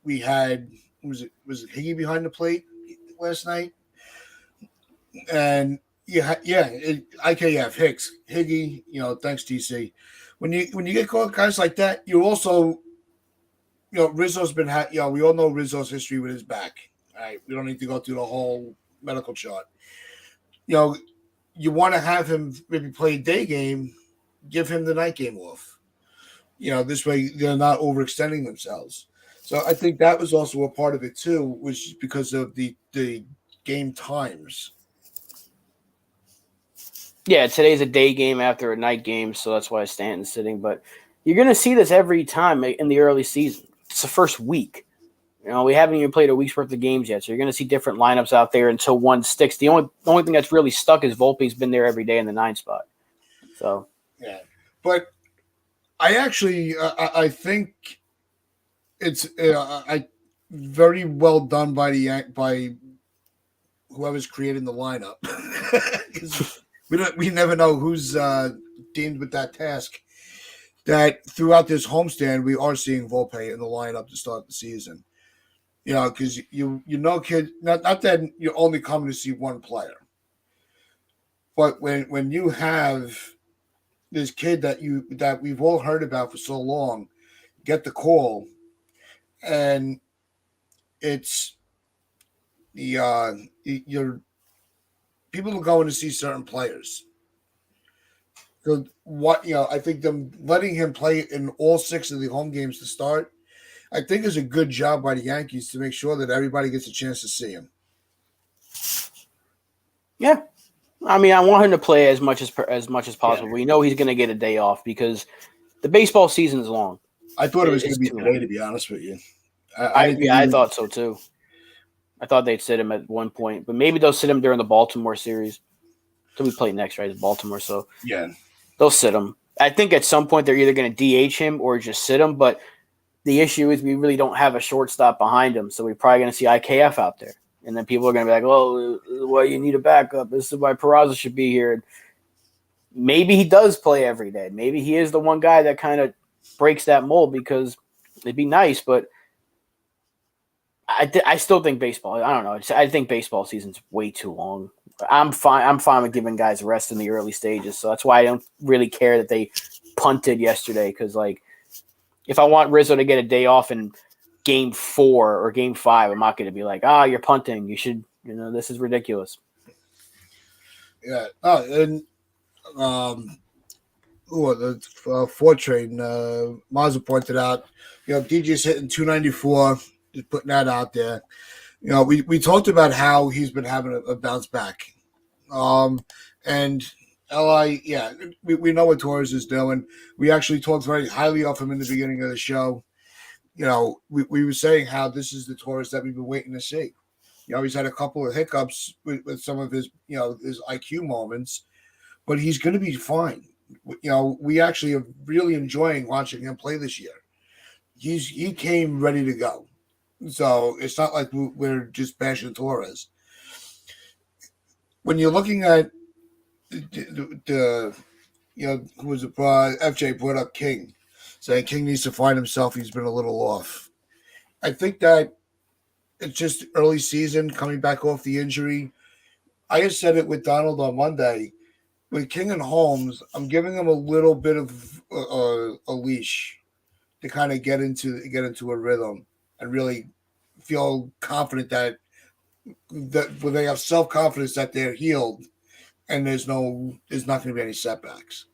Speaker 1: we had, was it Higgy behind the plate last night? And IKF, Hicks, Higgy, thanks TC. When you get guys like that, you also, Rizzo's been, we all know Rizzo's history with his back. All right, we don't need to go through the whole medical chart. You want to have him maybe play a day game, give him the night game off. This way they're not overextending themselves. So I think that was also a part of it too, which is because of the game times.
Speaker 2: Yeah, today's a day game after a night game, so that's why Stanton's sitting. But you're going to see this every time in the early season. It's the first week. We haven't even played a week's worth of games yet, so you're going to see different lineups out there until one sticks. The only thing that's really stuck is Volpe's been there every day in the 9 spot. So
Speaker 1: yeah, but I actually I think it's very well done by whoever's creating the lineup. We never know who's deemed with that task. That throughout this homestand, we are seeing Volpe in the lineup to start the season. Because kid, not that you're only coming to see one player, but when you have this kid that we've all heard about for so long, get the call, and it's your people are going to see certain players. So I think them letting him play in all 6 of the home games to start, I think is a good job by the Yankees to make sure that everybody gets a chance to see him.
Speaker 2: Yeah, I mean, I want him to play as much as possible. Yeah. We know he's going to get a day off because the baseball season is long.
Speaker 1: I thought it was going to be today, long. To be honest with you.
Speaker 2: I thought so too. I thought they'd sit him at one point, but maybe they'll sit him during the Baltimore series. So we play next, right? It's Baltimore, so
Speaker 1: yeah,
Speaker 2: they'll sit him. I think at some point they're either going to DH him or just sit him, but the issue is we really don't have a shortstop behind him, so we're probably going to see IKF out there. And then people are going to be like, oh, well, you need a backup. This is why Peraza should be here. Maybe he does play every day. Maybe he is the one guy that kind of breaks that mold because it'd be nice, but I still think baseball. I don't know. I think baseball season's way too long. I'm fine with giving guys rest in the early stages, so that's why I don't really care that they punted yesterday because, like, if I want Rizzo to get a day off in Game 4 or Game 5, I'm not going to be like, you're punting. You should, this is ridiculous.
Speaker 1: Yeah. And the Ford train, Mazza pointed out, DJ's hitting 294, just putting that out there. We talked about how he's been having a bounce back. And LI, yeah, we know what Torres is doing. We actually talked very highly of him in the beginning of the show. We were saying how this is the Torres that we've been waiting to see. He's had a couple of hiccups with some of his, his IQ moments, but he's going to be fine. We actually are really enjoying watching him play this year. He came ready to go. So it's not like we're just bashing Torres. When you're looking at the who was it? FJ brought up King, saying King needs to find himself. He's been a little off. I think that it's just early season coming back off the injury. I just said it with Donald on Monday. With King and Holmes, I'm giving them a little bit of a leash to kind of get into a rhythm and really feel confident that when they have self-confidence that they're healed and there's not going to be any setbacks.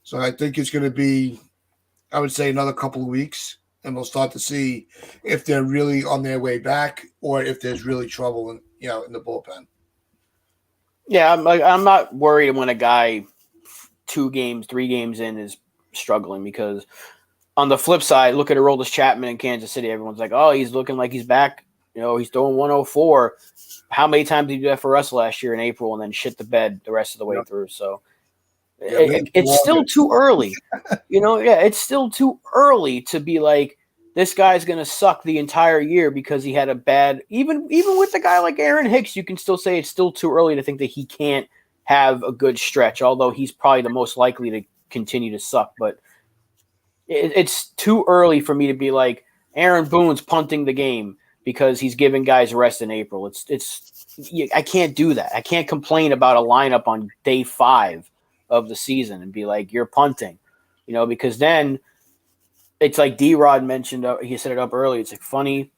Speaker 1: So I think it's going to be, I would say, another couple of weeks, and we'll start to see if they're really on their way back or if there's really trouble in the bullpen.
Speaker 2: Yeah, I'm not worried when a guy 2 games, 3 games in is struggling, because on the flip side, look at Aroldis Chapman in Kansas City. Everyone's like, oh, he's looking like he's back. He's throwing 104. How many times did he do that for us last year in April and then shit the bed the rest of the way through? So it's still too early. It's still too early to be like, this guy's going to suck the entire year because he had a bad – even with a guy like Aaron Hicks, you can still say it's still too early to think that he can't have a good stretch, although he's probably the most likely to continue to suck. But it's too early for me to be like, Aaron Boone's punting the game because he's giving guys rest in April. I can't do that. I can't complain about a lineup on day 5 of the season and be like, you're punting, because then it's like D-Rod mentioned, he set it up earlier. It's like, funny,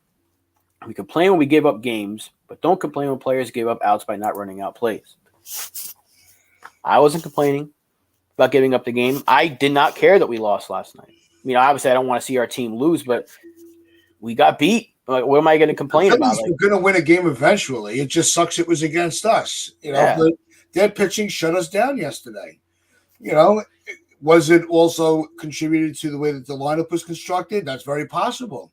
Speaker 2: we complain when we give up games, but don't complain when players give up outs by not running out plays. I wasn't complaining about giving up the game. I did not care that we lost last night. Obviously I don't want to see our team lose, but we got beat. Like, what am I going to complain about?
Speaker 1: We're going to win a game eventually. It just sucks it was against us. But their pitching shut us down yesterday. Was it also contributed to the way that the lineup was constructed? That's very possible.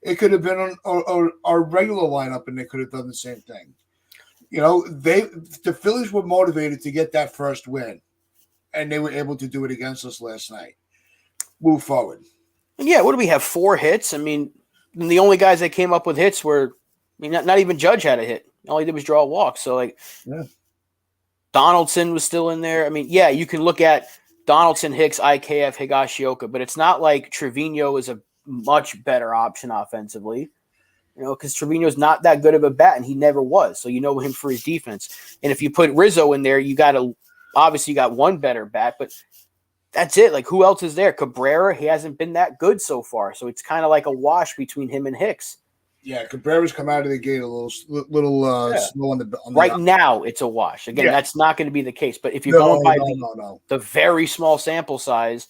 Speaker 1: It could have been on our regular lineup, and they could have done the same thing. The Phillies were motivated to get that first win, and they were able to do it against us last night. Move forward.
Speaker 2: Yeah, what do we have? 4 hits? The only guys that came up with hits were, not even Judge had a hit. All he did was draw a walk. So, Donaldson was still in there. You can look at Donaldson, Hicks, IKF, Higashioka, but it's not like Trevino is a much better option offensively, because Trevino's not that good of a bat, and he never was. So you know him for his defense. And if you put Rizzo in there, you got one better bat, but that's it. Like, who else is there? Cabrera, he hasn't been that good so far. So it's kind of like a wash between him and Hicks.
Speaker 1: Yeah, Cabrera's come out of the gate a little slow on the
Speaker 2: right now. It's a wash. Again, that's not going to be the case. But if you're going by the very small sample size,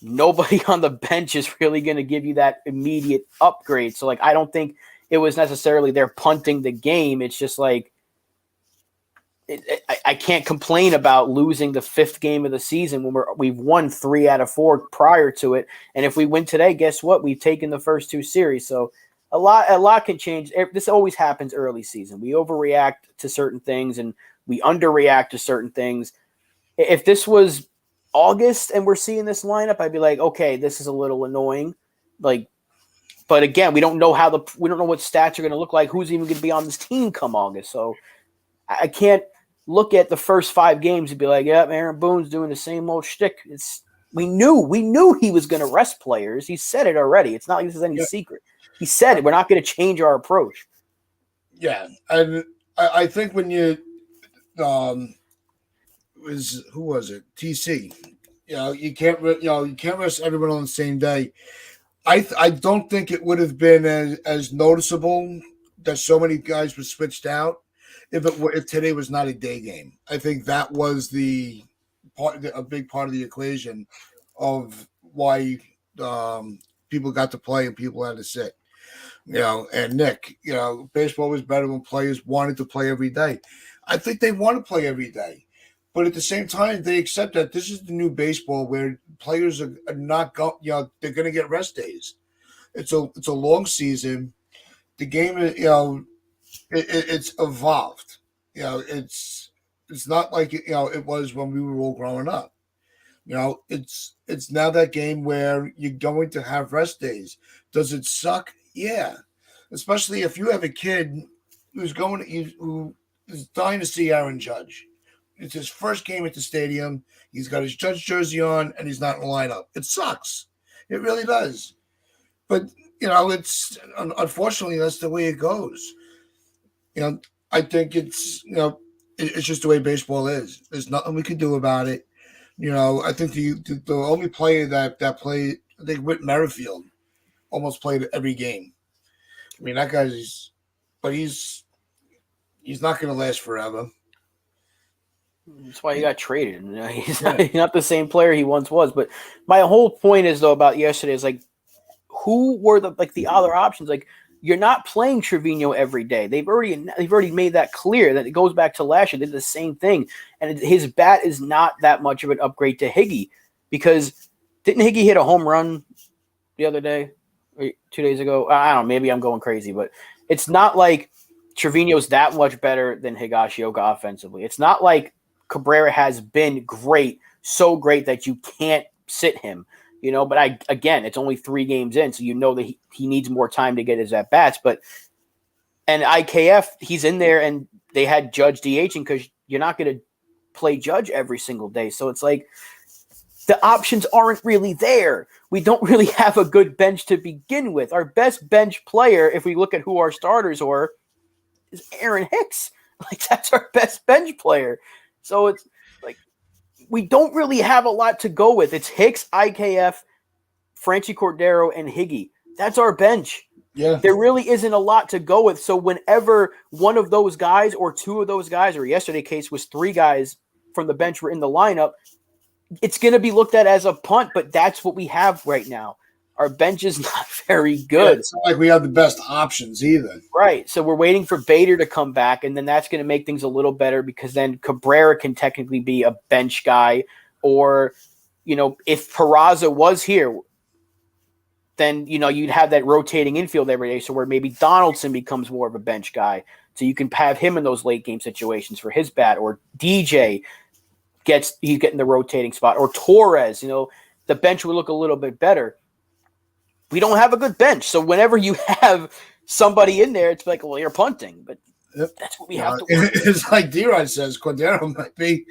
Speaker 2: nobody on the bench is really going to give you that immediate upgrade. So, I don't think it was necessarily they're punting the game. It's just like, I can't complain about losing the 5th game of the season when we've won 3 out of 4 prior to it. And if we win today, guess what? We've taken the first 2 series. So a lot can change. This always happens early season. We overreact to certain things and we underreact to certain things. If this was August and we're seeing this lineup, I'd be like, okay, this is a little annoying. But again, we don't know what stats are going to look like. Who's even going to be on this team come August? So I can't look at the first 5 games and be like, yeah, Aaron Boone's doing the same old shtick. We knew he was going to rest players. He said it already. It's not like this is any secret. He said it. We're not going to change our approach.
Speaker 1: Yeah, and I think when you who was it? TC. You can't rest everyone on the same day. I don't think it would have been as noticeable that so many guys were switched out if today was not a day game. I think that was a big part of the equation of why people got to play and people had to sit. And Nick, baseball was better when players wanted to play every day. I think they want to play every day, but at the same time, they accept that this is the new baseball where players are not going. They're going to get rest days. It's a long season. The game is, it's evolved. It's not like it was when we were all growing up. It's now that game where you're going to have rest days. Does it suck? Yeah, especially if you have a kid who is dying to see Aaron Judge. It's his first game at the stadium. He's got his Judge jersey on, and he's not in the lineup. It sucks. It really does. But it's unfortunately that's the way it goes. I think it's it's just the way baseball is. There's nothing we can do about it. I think the only player that played, I think Whit Merrifield almost played every game. That guy's, but he's not going to last forever.
Speaker 2: That's why he got traded. He's not the same player he once was. But my whole point is, though, about yesterday is, like, who were the other options? Like, you're not playing Trevino every day. They've already made that clear. That it goes back to last year. They did the same thing, and his bat is not that much of an upgrade to Higgy, because didn't Higgy hit a home run the other day or 2 days ago? I don't know. Maybe I'm going crazy, but it's not like Trevino's that much better than Higashioka offensively. It's not like Cabrera has been great, so great that you can't sit him. But again, it's only 3 games in, so that he needs more time to get his at-bats. And IKF, he's in there, and they had Judge DHing because you're not going to play Judge every single day. So it's like the options aren't really there. We don't really have a good bench to begin with. Our best bench player, if we look at who our starters are, is Aaron Hicks. Like, that's our best bench player. So it's like, we don't really have a lot to go with. It's Hicks, IKF, Franchi Cordero, and Higgy. That's our bench.
Speaker 1: Yeah.
Speaker 2: There really isn't a lot to go with. So whenever one of those guys or 2 of those guys, or yesterday's case was 3 guys from the bench were in the lineup, it's going to be looked at as a punt, but that's what we have right now. Our bench is not very good.
Speaker 1: Yeah, it's not like we have the best options either.
Speaker 2: Right. So we're waiting for Bader to come back, and then that's going to make things a little better, because then Cabrera can technically be a bench guy. Or, if Peraza was here, then, you'd have that rotating infield every day. So where maybe Donaldson becomes more of a bench guy. So you can have him in those late game situations for his bat, or DJ he's getting the rotating spot, or Torres, the bench would look a little bit better. We don't have a good bench. So whenever you have somebody in there, it's like, well, you're punting, but that's what we have to work with.
Speaker 1: It's like D-Rod says, Cordero might be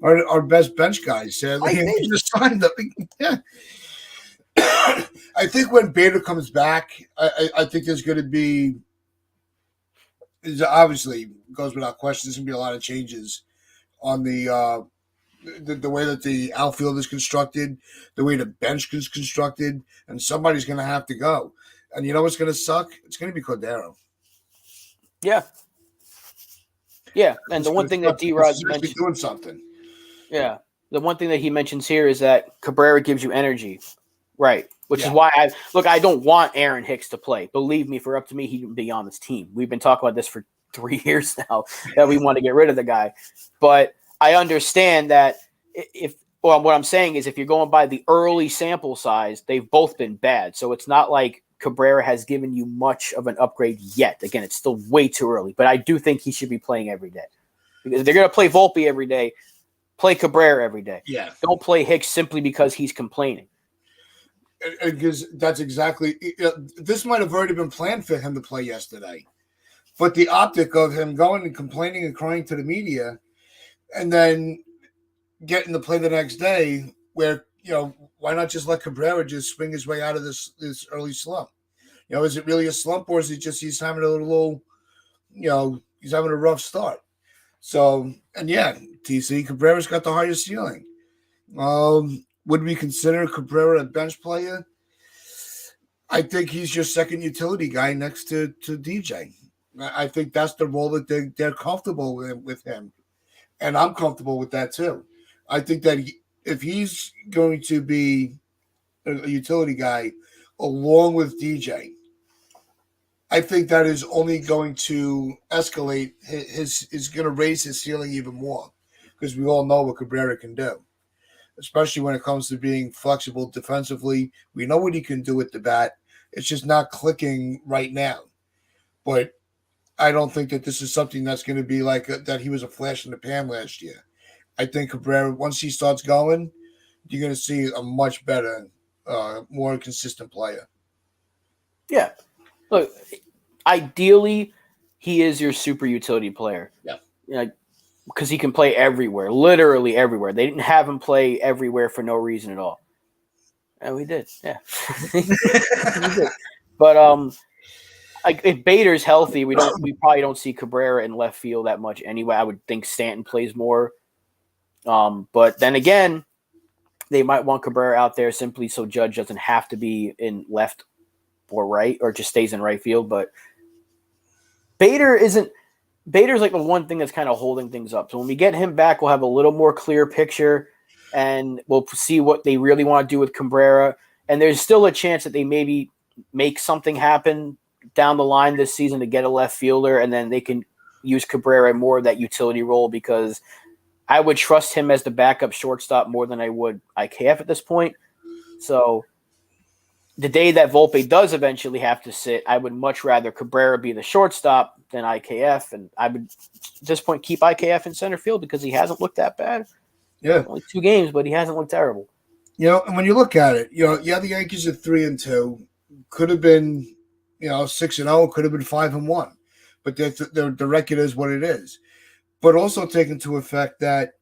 Speaker 1: our best bench guy. He just signed up. Yeah. I think when Bader comes back, I think there's going to be, obviously, goes without question, there's going to be a lot of changes on the way that the outfield is constructed, the way the bench is constructed, and somebody's going to have to go. And you know what's going to suck? It's going to be Cordero.
Speaker 2: Yeah. Yeah, and the one thing that D-Rod mentioned,
Speaker 1: doing something.
Speaker 2: Yeah, the one thing that he mentions here is that Cabrera gives you energy, right? Which is why I don't want Aaron Hicks to play. Believe me, for up to me, he can be on this team. We've been talking about this for 3 years now that we want to get rid of the guy, but I understand that what I'm saying is, if you're going by the early sample size, they've both been bad. So it's not like Cabrera has given you much of an upgrade yet. Again, it's still way too early, but I do think he should be playing every day, because they're going to play Volpe every day. Play Cabrera every day.
Speaker 1: Yeah.
Speaker 2: Don't play Hicks simply because he's complaining.
Speaker 1: Because that's exactly this might have already been planned for him to play yesterday, but the optic of him going and complaining and crying to the media, and then getting to play the next day, where why not just let Cabrera just swing his way out of this early slump? Is it really a slump, or is it just he's having a little he's having a rough start? So, and TC Cabrera's got the highest ceiling. Would we consider Cabrera a bench player? I think he's your second utility guy next to DJ. I think that's the role that they're comfortable with him. And I'm comfortable with that too. I think that if he's going to be a utility guy along with DJ, I think that is only going to escalate is going to raise his ceiling even more, because we all know what Cabrera can do, especially when it comes to being flexible defensively. We know what he can do with the bat. It's just not clicking right now. But I don't think that this is something that's going to be like that he was a flash in the pan last year. I think Cabrera, once he starts going, you're going to see a much better, more consistent player.
Speaker 2: Yeah. Look, ideally, he is your super utility player.
Speaker 1: Yeah.
Speaker 2: Because he can play everywhere, literally everywhere. They didn't have him play everywhere for no reason at all. And we did, yeah. We did. But if Bader's healthy, we probably don't see Cabrera in left field that much anyway. I would think Stanton plays more. But then again, they might want Cabrera out there simply so Judge doesn't have to be in left or right, or just stays in right field. But Bader's like the one thing that's kind of holding things up. So when we get him back, we'll have a little more clear picture, and we'll see what they really want to do with Cabrera. And there's still a chance that they maybe make something happen down the line this season to get a left fielder, and then they can use Cabrera more of that utility role, because I would trust him as the backup shortstop more than I would IKF at this point. So the day that Volpe does eventually have to sit, I would much rather Cabrera be the shortstop than IKF, and I would at this point keep IKF in center field because he hasn't looked that bad.
Speaker 1: Yeah,
Speaker 2: only 2 games, but he hasn't looked terrible.
Speaker 1: And when you look at it, the Yankees are 3-2, could have been, 6-0, could have been 5-1, but the record is what it is. But also take into effect that,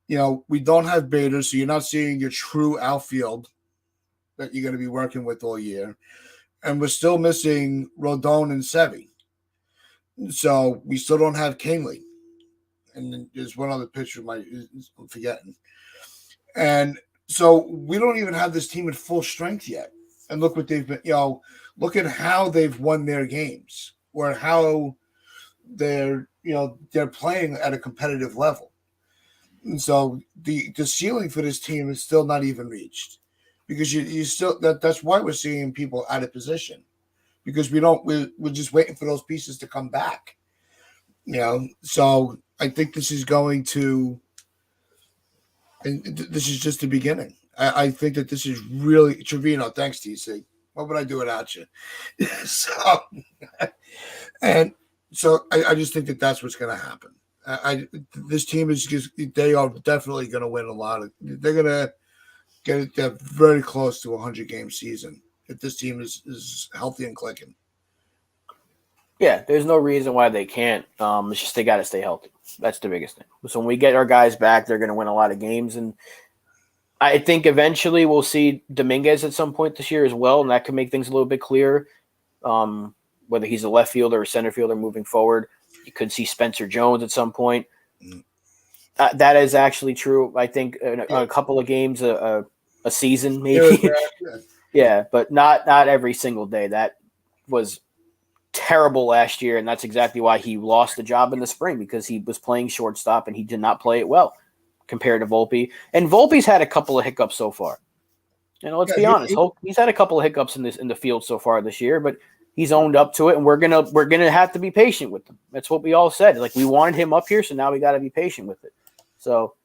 Speaker 1: we don't have Bader, so you're not seeing your true outfield that you're going to be working with all year. And we're still missing Rodon and Sevy. So we still don't have Canely. And then there's one other pitcher I'm forgetting. And so we don't even have this team at full strength yet. And look what they've been, look at how they've won their games, or how they're playing at a competitive level. And so the ceiling for this team is still not even reached, because you still that's why we're seeing people out of position, because we're just waiting for those pieces to come back. So I think this is going to, and this is just the beginning. I think that this is really Trevino. Thanks, TC. What would I do without you? So I just think that that's what's going to happen. This team they are definitely going to win a lot of. They're going to get very close to a 100-game season if this team is healthy and clicking.
Speaker 2: Yeah, there's no reason why they can't. It's just they got to stay healthy. That's the biggest thing. So when we get our guys back, they're going to win a lot of games. And I think eventually we'll see Dominguez at some point this year as well, and that could make things a little bit clearer, whether he's a left fielder or center fielder moving forward. You could see Spencer Jones at some point. That is actually true. I think a couple of games a season maybe. Yeah, but not every single day. That was terrible last year, and that's exactly why he lost the job in the spring, because he was playing shortstop and he did not play it well compared to Volpe. And Volpe's had a couple of hiccups so far. Let's be honest. He's had a couple of hiccups in the field so far this year, but he's owned up to it, and we're gonna have to be patient with him. That's what we all said. Like, we wanted him up here, so now we got to be patient with it. So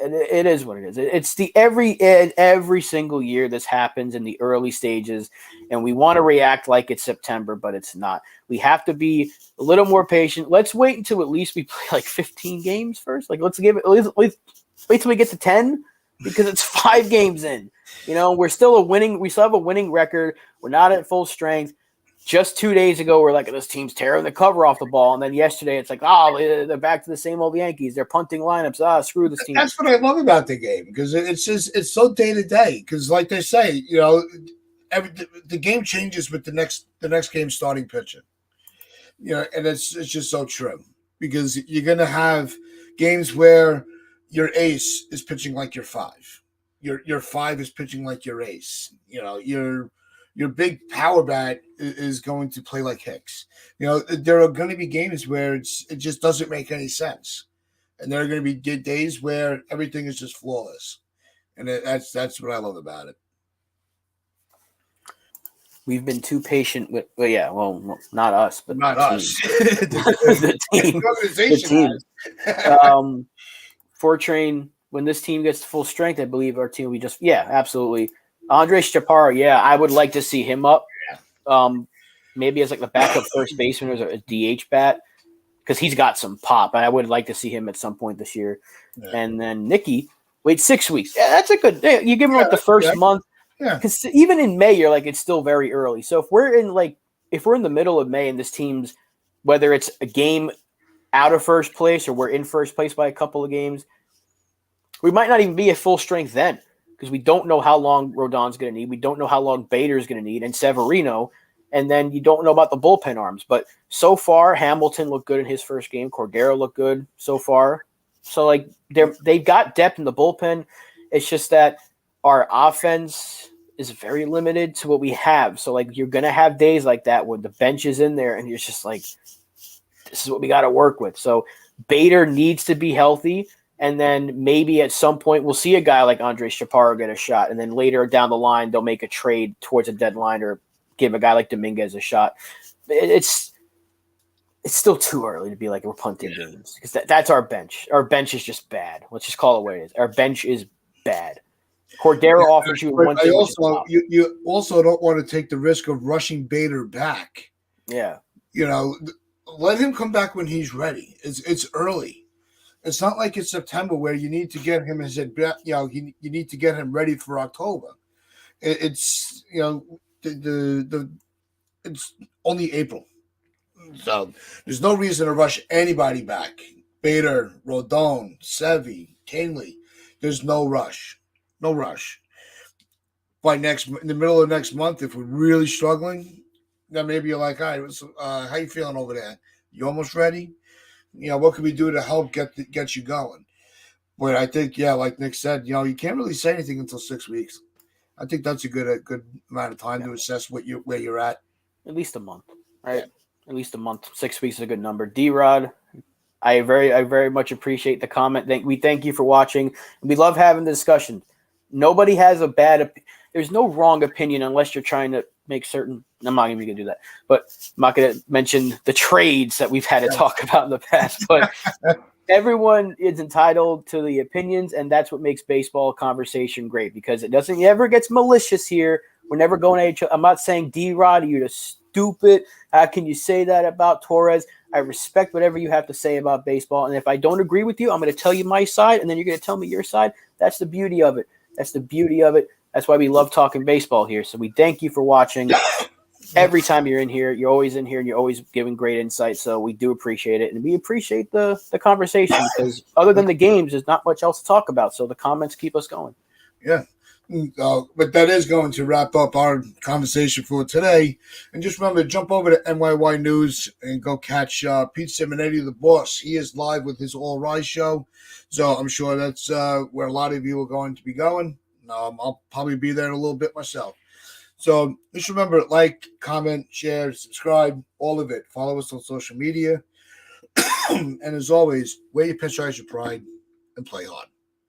Speaker 2: it is what it is. It's every single year this happens in the early stages, and we want to react like it's September, but it's not. We have to be a little more patient. Let's wait until at least we play like 15 games first. Like, let's give it. Wait till we get to 10, because it's 5 games in. We're still we still have a winning record. We're not at full strength. Just 2 days ago, we're like, this team's tearing the cover off the ball. And then yesterday, it's like, they're back to the same old Yankees. They're punting lineups. Screw this team.
Speaker 1: That's what I love about the game, because it's so day to day. Because like they say, the game changes with the next game starting pitcher. And it's just so true, because you're going to have games where your ace is pitching like your 5. Your 5 is pitching like your ace. Your big power bat is going to play like Hicks. There are going to be games where it just doesn't make any sense, and there are going to be days where everything is just flawless, and that's what I love about it.
Speaker 2: We've been too patient with, not us, but
Speaker 1: not us.
Speaker 2: The team. The team. Fortrain, when this team gets to full strength, I believe our team will be absolutely. Andres Chaparro, I would like to see him up. Maybe as like the backup first baseman or a DH bat, because he's got some pop, and I would like to see him at some point this year. Yeah. And then Nicky, wait 6 weeks. Yeah, that's a good day. You give him like the first month. Yeah. Because even in May, you're like, it's still very early. So if we're in the middle of May and this team's, whether it's a game out of first place or we're in first place by a couple of games, we might not even be at full strength then, because we don't know how long Rodon's going to need. We don't know how long Bader's going to need, and Severino. And then you don't know about the bullpen arms. But so far, Hamilton looked good in his first game. Cordero looked good so far. So, like, they've got depth in the bullpen. It's just that our offense is very limited to what we have. So, like, you're going to have days like that where the bench is in there, and you're just like, this is what we got to work with. So, Bader needs to be healthy. And then maybe at some point we'll see a guy like Andres Chaparro get a shot. And then later down the line, they'll make a trade towards a deadline or give a guy like Dominguez a shot. It's still too early to be like we're punting games because that's our bench. Our bench is just bad. Let's just call it what it is. Our bench is bad. Cordero offers you one thing.
Speaker 1: You also don't want to take the risk of rushing Bader back.
Speaker 2: Yeah.
Speaker 1: Let him come back when he's ready. It's early. It's not like it's September where you need to get him you need to get him ready for October. It's it's only April. So there's no reason to rush anybody back. Bader, Rodon, Sevy, Canely. There's no rush. No rush. In the middle of next month, if we're really struggling, then maybe you're like, all right, how you feeling over there? You almost ready? What can we do to help get you going? But I think, like Nick said, you can't really say anything until 6 weeks. I think that's a good amount of time to assess where you're at.
Speaker 2: At least a month, right? Yeah. At least a month. 6 weeks is a good number. D-Rod, I very much appreciate the comment. We thank you for watching. We love having the discussion. Nobody has a bad there's no wrong opinion unless you're trying to make certain. I'm not even going to do that. But I'm not going to mention the trades that we've had to talk about in the past. But everyone is entitled to the opinions, and that's what makes baseball conversation great because it ever gets malicious here. We're never going at each other. I'm not saying, D-Rod, you're just stupid. How can you say that about Torres? I respect whatever you have to say about baseball. And if I don't agree with you, I'm going to tell you my side, and then you're going to tell me your side. That's the beauty of it. That's why we love talking baseball here. So we thank you for watching. Every time you're in here, you're always in here, and you're always giving great insight. So we do appreciate it, and we appreciate the conversation because other than the games, there's not much else to talk about. So the comments keep us going.
Speaker 1: Yeah. But that is going to wrap up our conversation for today. And just remember, jump over to NYY News and go catch Pete Simonetti, the boss. He is live with his All Rise show. So I'm sure that's where a lot of you are going to be going. I'll probably be there in a little bit myself. So just remember, like, comment, share, subscribe, all of it. Follow us on social media. And as always, wear your pinstripes with pride and play hard.